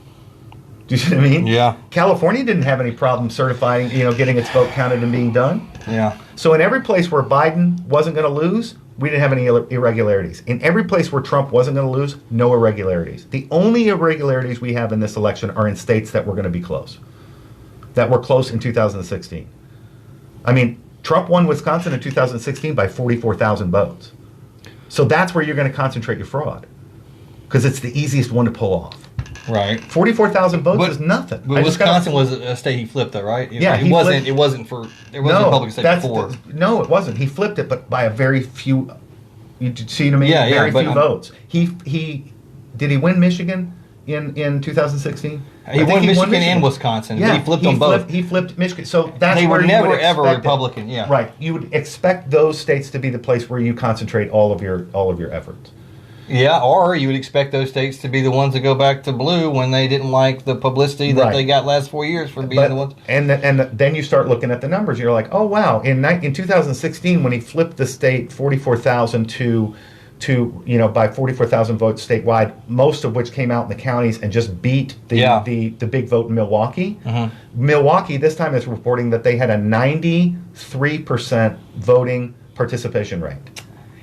Do you see what I mean? Yeah. California didn't have any problem certifying, getting its vote counted and being done. Yeah. So in every place where Biden wasn't going to lose, we didn't have any irregularities. In every place where Trump wasn't going to lose, no irregularities. The only irregularities we have in this election are in states that were going to be close, that were close in 2016. I mean, Trump won Wisconsin in 2016 by 44,000 votes. So that's where you're going to concentrate your fraud, because it's the easiest one to pull off. Right. 44,000 votes is nothing. But Wisconsin was a state he flipped, though, right? Yeah, it wasn't a Republican state before. No, it wasn't. He flipped it, but by a very few. You see what I mean? Yeah, very few votes. He did he win Michigan in 2016? He won Michigan and Wisconsin. Yeah, but he flipped them both. He flipped Michigan. So that's they where were you would never ever expect Republican. it. Yeah, right. You would expect those states to be the place where you concentrate all of your efforts. Yeah, or you would expect those states to be the ones that go back to blue when they didn't like the publicity that they got last 4 years for being the ones. And then you start looking at the numbers. You're like, oh wow! In 2016, when he flipped the state 44,000 to by 44,000 votes statewide, most of which came out in the counties and just beat the big vote in Milwaukee. Mm-hmm. Milwaukee this time is reporting that they had a 93% voting participation rate.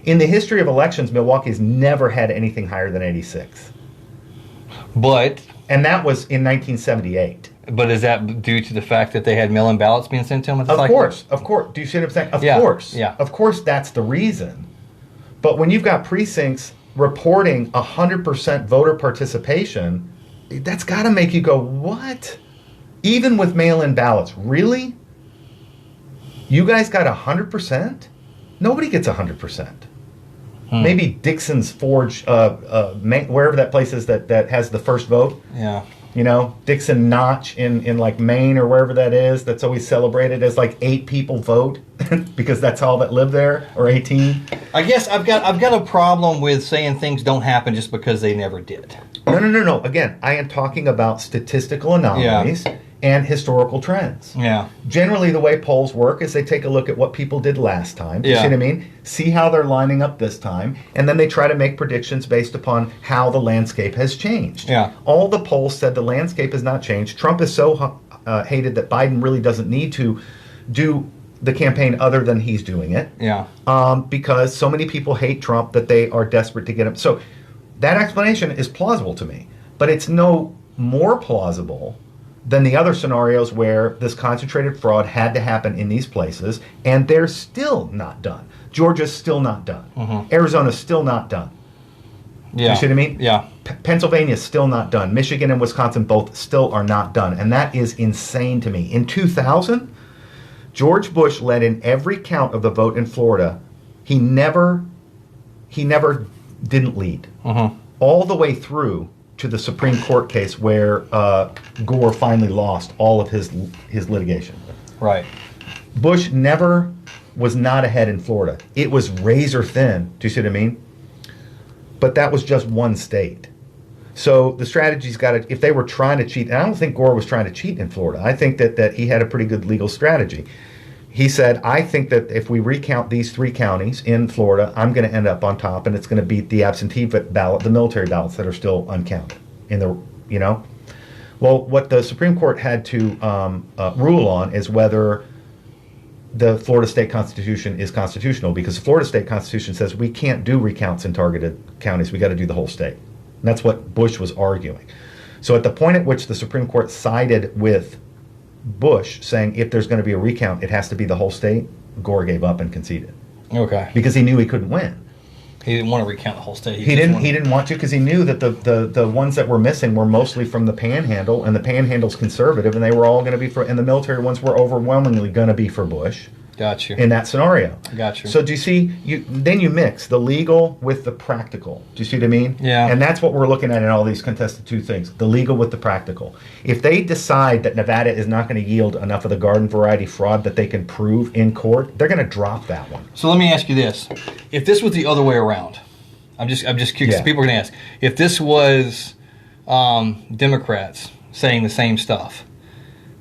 In the history of elections, Milwaukee's never had anything higher than 86. And that was in 1978. But is that due to the fact that they had mail-in ballots being sent to them? Of course. Do you see what I'm saying? Of course. Yeah. Of course that's the reason. But when you've got precincts reporting 100% voter participation, that's got to make you go, what? Even with mail-in ballots, really? You guys got 100%? Nobody gets 100%. Maybe Dixon's Forge, wherever that place is that has the first vote. Yeah. Dixon Notch in like Maine or wherever that is, that's always celebrated as like 8 people vote because that's all that live there, or 18. I guess I've got a problem with saying things don't happen just because they never did. No. Again, I am talking about statistical anomalies and historical trends. Yeah. Generally, the way polls work is they take a look at what people did last time. You see what I mean? See how they're lining up this time, and then they try to make predictions based upon how the landscape has changed. Yeah. All the polls said the landscape has not changed. Trump is so hated that Biden really doesn't need to do the campaign other than he's doing it. Yeah. Because so many people hate Trump that they are desperate to get him. So that explanation is plausible to me, but it's no more plausible than the other scenarios where this concentrated fraud had to happen in these places, and they're still not done. Georgia's still not done. Mm-hmm. Arizona's still not done. Yeah. You see what I mean? Yeah. Pennsylvania's still not done. Michigan and Wisconsin both still are not done, and that is insane to me. In 2000, George Bush led in every count of the vote in Florida. He never didn't lead. Mm-hmm. All the way through to the Supreme Court case where Gore finally lost all of his litigation. Right. Bush never was not ahead in Florida. It was razor thin. Do you see what I mean? But that was just one state. So the strategy's got to, if they were trying to cheat, and I don't think Gore was trying to cheat in Florida. I think that he had a pretty good legal strategy. He said, I think that if we recount these 3 counties in Florida, I'm going to end up on top, and it's going to beat the absentee ballot, the military ballots that are still uncounted. Well, what the Supreme Court had to rule on is whether the Florida state constitution is constitutional, because the Florida state constitution says we can't do recounts in targeted counties. We got to do the whole state. And that's what Bush was arguing. So at the point at which the Supreme Court sided with Bush, saying if there's going to be a recount, it has to be the whole state, Gore gave up and conceded. Okay. Because he knew he couldn't win. He didn't want to recount the whole state. He didn't want to, because he knew that the ones that were missing were mostly from the Panhandle, and the Panhandle's conservative, and they were all going to be for, and the military ones were overwhelmingly going to be for Bush. Got you. In that scenario. Got you. So do you see, then you mix the legal with the practical. Do you see what I mean? Yeah. And that's what we're looking at in all these contested 2 things, the legal with the practical. If they decide that Nevada is not going to yield enough of the garden variety fraud that they can prove in court, they're going to drop that one. So let me ask you this. If this was the other way around, I'm just curious. Yeah. People are going to ask, if this was Democrats saying the same stuff,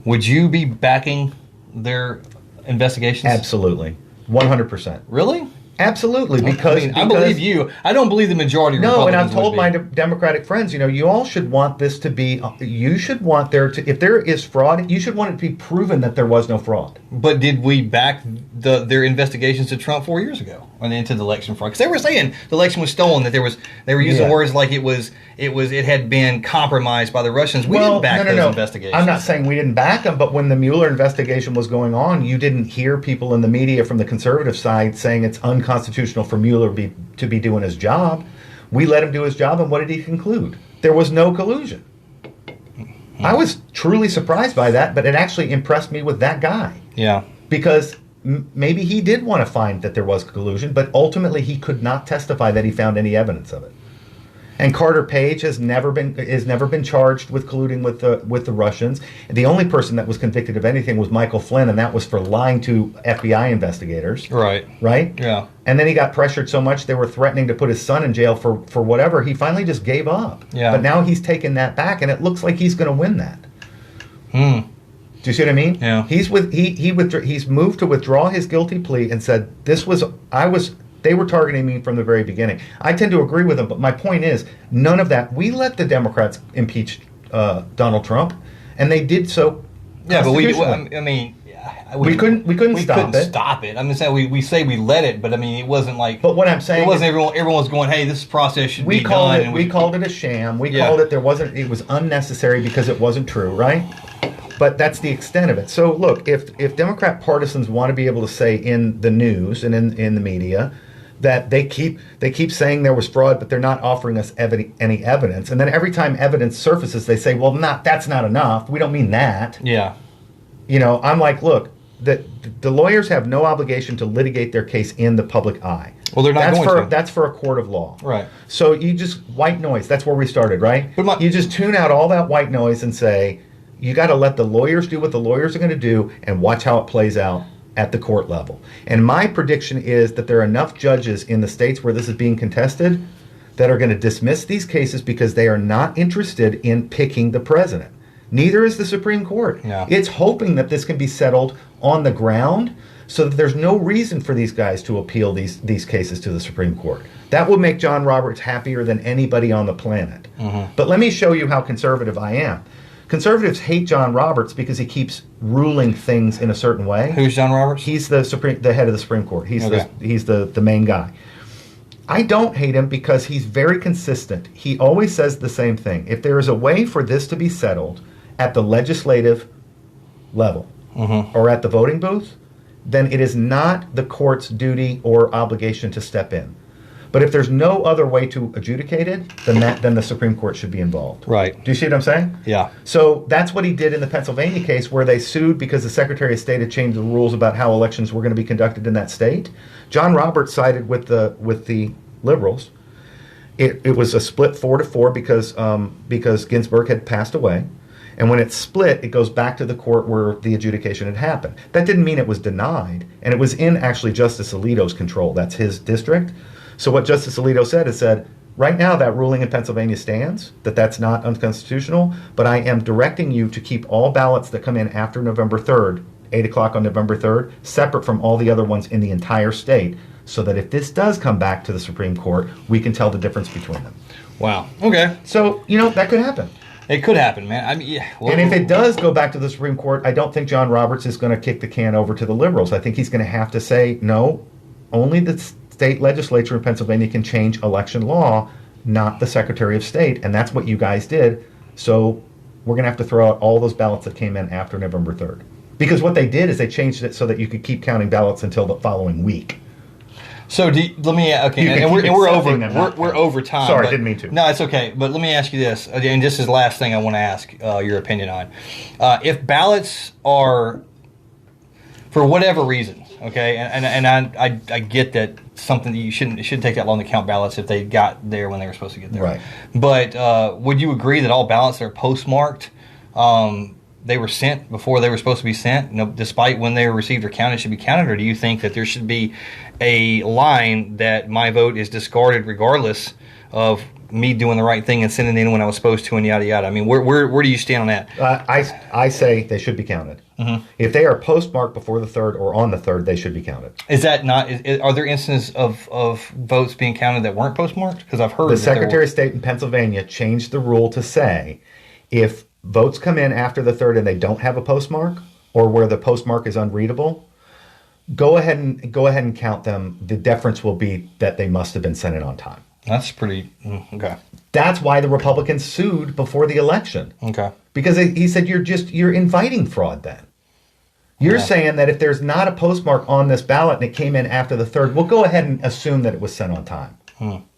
would you be backing their investigations? Absolutely. 100%. Really? Absolutely, because I believe you. I don't believe the majority of no, and Republicans I've told my would be. Democratic friends, you all should want this to be. You should want there to, if there is fraud, you should want it to be proven that there was no fraud. But did we back their investigations to Trump 4 years ago and into the election fraud? Because they were saying the election was stolen. That they were using words like it had been compromised by the Russians. We didn't back those investigations. I'm not saying we didn't back them, but when the Mueller investigation was going on, you didn't hear people in the media from the conservative side saying it's unconstitutional for Mueller to be doing his job. We let him do his job, and what did he conclude? There was no collusion. I was truly surprised by that, but it actually impressed me with that guy. Yeah. Because maybe he did want to find that there was collusion, but ultimately he could not testify that he found any evidence of it. And Carter Page has never been charged with colluding with the Russians. The only person that was convicted of anything was Michael Flynn, and that was for lying to FBI investigators. Right. Right? Yeah. And then he got pressured so much they were threatening to put his son in jail for whatever. He finally just gave up. Yeah. But now he's taken that back, and it looks like he's going to win that. Hmm. Do you see what I mean? Yeah. He's moved to withdraw his guilty plea and said they were targeting me from the very beginning. I tend to agree with them, but my point is, none of that. We let the Democrats impeach Donald Trump, and they did so. Yeah, but we couldn't stop it. I'm saying we say we let it, but I mean it wasn't like. But what I'm saying, it wasn't everyone was going, hey, this process should be done. We called it a sham. We called it it was unnecessary because it wasn't true, right? But that's the extent of it. So look, if Democrat partisans want to be able to say in the news and in the media that they keep saying there was fraud, but they're not offering us any evidence, and then every time evidence surfaces, they say, well, that's not enough. We don't mean that. Yeah. I'm like, look, the lawyers have no obligation to litigate their case in the public eye. Well, they're not going to. That's for a court of law. Right. So you just white noise. That's where we started, right? You just tune out all that white noise and say, you got to let the lawyers do what the lawyers are going to do and watch how it plays out at the court level. And my prediction is that there are enough judges in the states where this is being contested that are going to dismiss these cases because they are not interested in picking the president. Neither is the Supreme Court. Yeah. It's hoping that this can be settled on the ground so that there's no reason for these guys to appeal these cases to the Supreme Court. That would make John Roberts happier than anybody on the planet. Mm-hmm. But let me show you how conservative I am. Conservatives hate John Roberts because he keeps ruling things in a certain way. Who's John Roberts? He's the head of the Supreme Court. He's the main guy. I don't hate him because he's very consistent. He always says the same thing. If there is a way for this to be settled at the legislative level or at the voting booth, then it is not the court's duty or obligation to step in. But if there's no other way to adjudicate it, then the Supreme Court should be involved. Right. Do you see what I'm saying? Yeah. So that's what he did in the Pennsylvania case, where they sued because the Secretary of State had changed the rules about how elections were going to be conducted in that state. John Roberts sided with the liberals. It was a split 4-4 because Ginsburg had passed away. And when it's split, it goes back to the court where the adjudication had happened. That didn't mean it was denied, and it was in actually Justice Alito's control. That's his district. So what Justice Alito said, right now that ruling in Pennsylvania stands, that's not unconstitutional, but I am directing you to keep all ballots that come in after November 3rd, 8 o'clock on November 3rd, separate from all the other ones in the entire state, so that if this does come back to the Supreme Court, we can tell the difference between them. Wow. Okay. So, that could happen. It could happen, man. I mean, yeah. And if it does go back to the Supreme Court, I don't think John Roberts is going to kick the can over to the liberals. I think he's going to have to say, no, only the state legislature in Pennsylvania can change election law, not the Secretary of State, and that's what you guys did. So we're going to have to throw out all those ballots that came in after November 3rd. Because what they did is they changed it so that you could keep counting ballots until the following week. So we're over time. Sorry, I didn't mean to. No, it's okay. But let me ask you this, and this is the last thing I want to ask your opinion on. If ballots are, for whatever reason, okay, and I get that something that it shouldn't take that long to count ballots if they got there when they were supposed to get there. Right. But would you agree that all ballots that are postmarked, they were sent before they were supposed to be sent, despite when they were received or counted, should be counted? Or do you think that there should be a line that my vote is discarded regardless of me doing the right thing and sending in when I was supposed to and yada yada. I mean, where do you stand on that? I say they should be counted. Mm-hmm. If they are postmarked before the 3rd or on the 3rd, they should be counted. Is that not? Are there instances of votes being counted that weren't postmarked? Because I've heard the Secretary of State in Pennsylvania changed the rule to say if votes come in after the 3rd and they don't have a postmark, or where the postmark is unreadable, go ahead and count them. The difference will be that they must have been sent in on time. That's pretty okay. That's why the Republicans sued before the election. Okay. Because he said you're inviting fraud then. You're saying that if there's not a postmark on this ballot and it came in after the 3rd, we'll go ahead and assume that it was sent on time.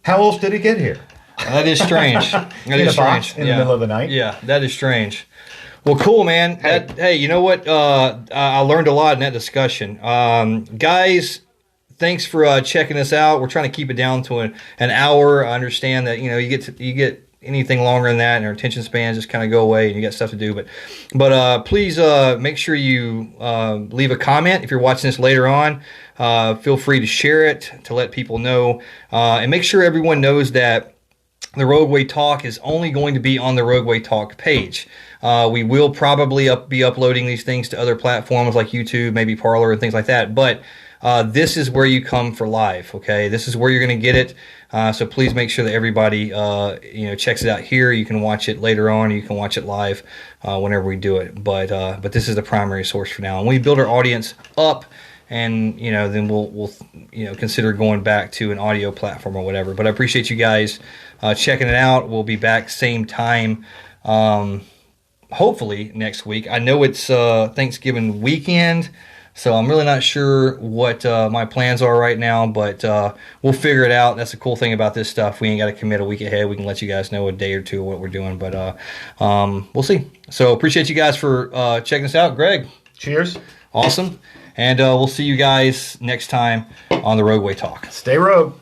How else did it get here? That is strange. That is strange. In the middle of the night? Yeah, that is strange. Well, cool, man. Hey, you know what? I learned a lot in that discussion. Guys, thanks for checking us out. We're trying to keep it down to an hour. I understand that, you get anything longer than that and our attention spans just kind of go away and you got stuff to do. But please make sure you leave a comment if you're watching this later on. Feel free to share it to let people know. And make sure everyone knows that the Rogueway Talk is only going to be on the Rogueway Talk page. We will probably be uploading these things to other platforms like YouTube, maybe Parler and things like that. But this is where you come for live, okay? This is where you're going to get it. So please make sure that everybody checks it out here. You can watch it later on. You can watch it live whenever we do it. But this is the primary source for now. And we build our audience up, and then we'll consider going back to an audio platform or whatever. But I appreciate you guys checking it out. We'll be back same time. Hopefully next week. I know it's Thanksgiving weekend, so I'm really not sure what my plans are right now, but we'll figure it out. That's the cool thing about this stuff. We ain't got to commit a week ahead. We can let you guys know a day or two what we're doing, but we'll see. So appreciate you guys for checking us out. Greg. Cheers. Awesome. And we'll see you guys next time on the Rogueway Talk. Stay rogue.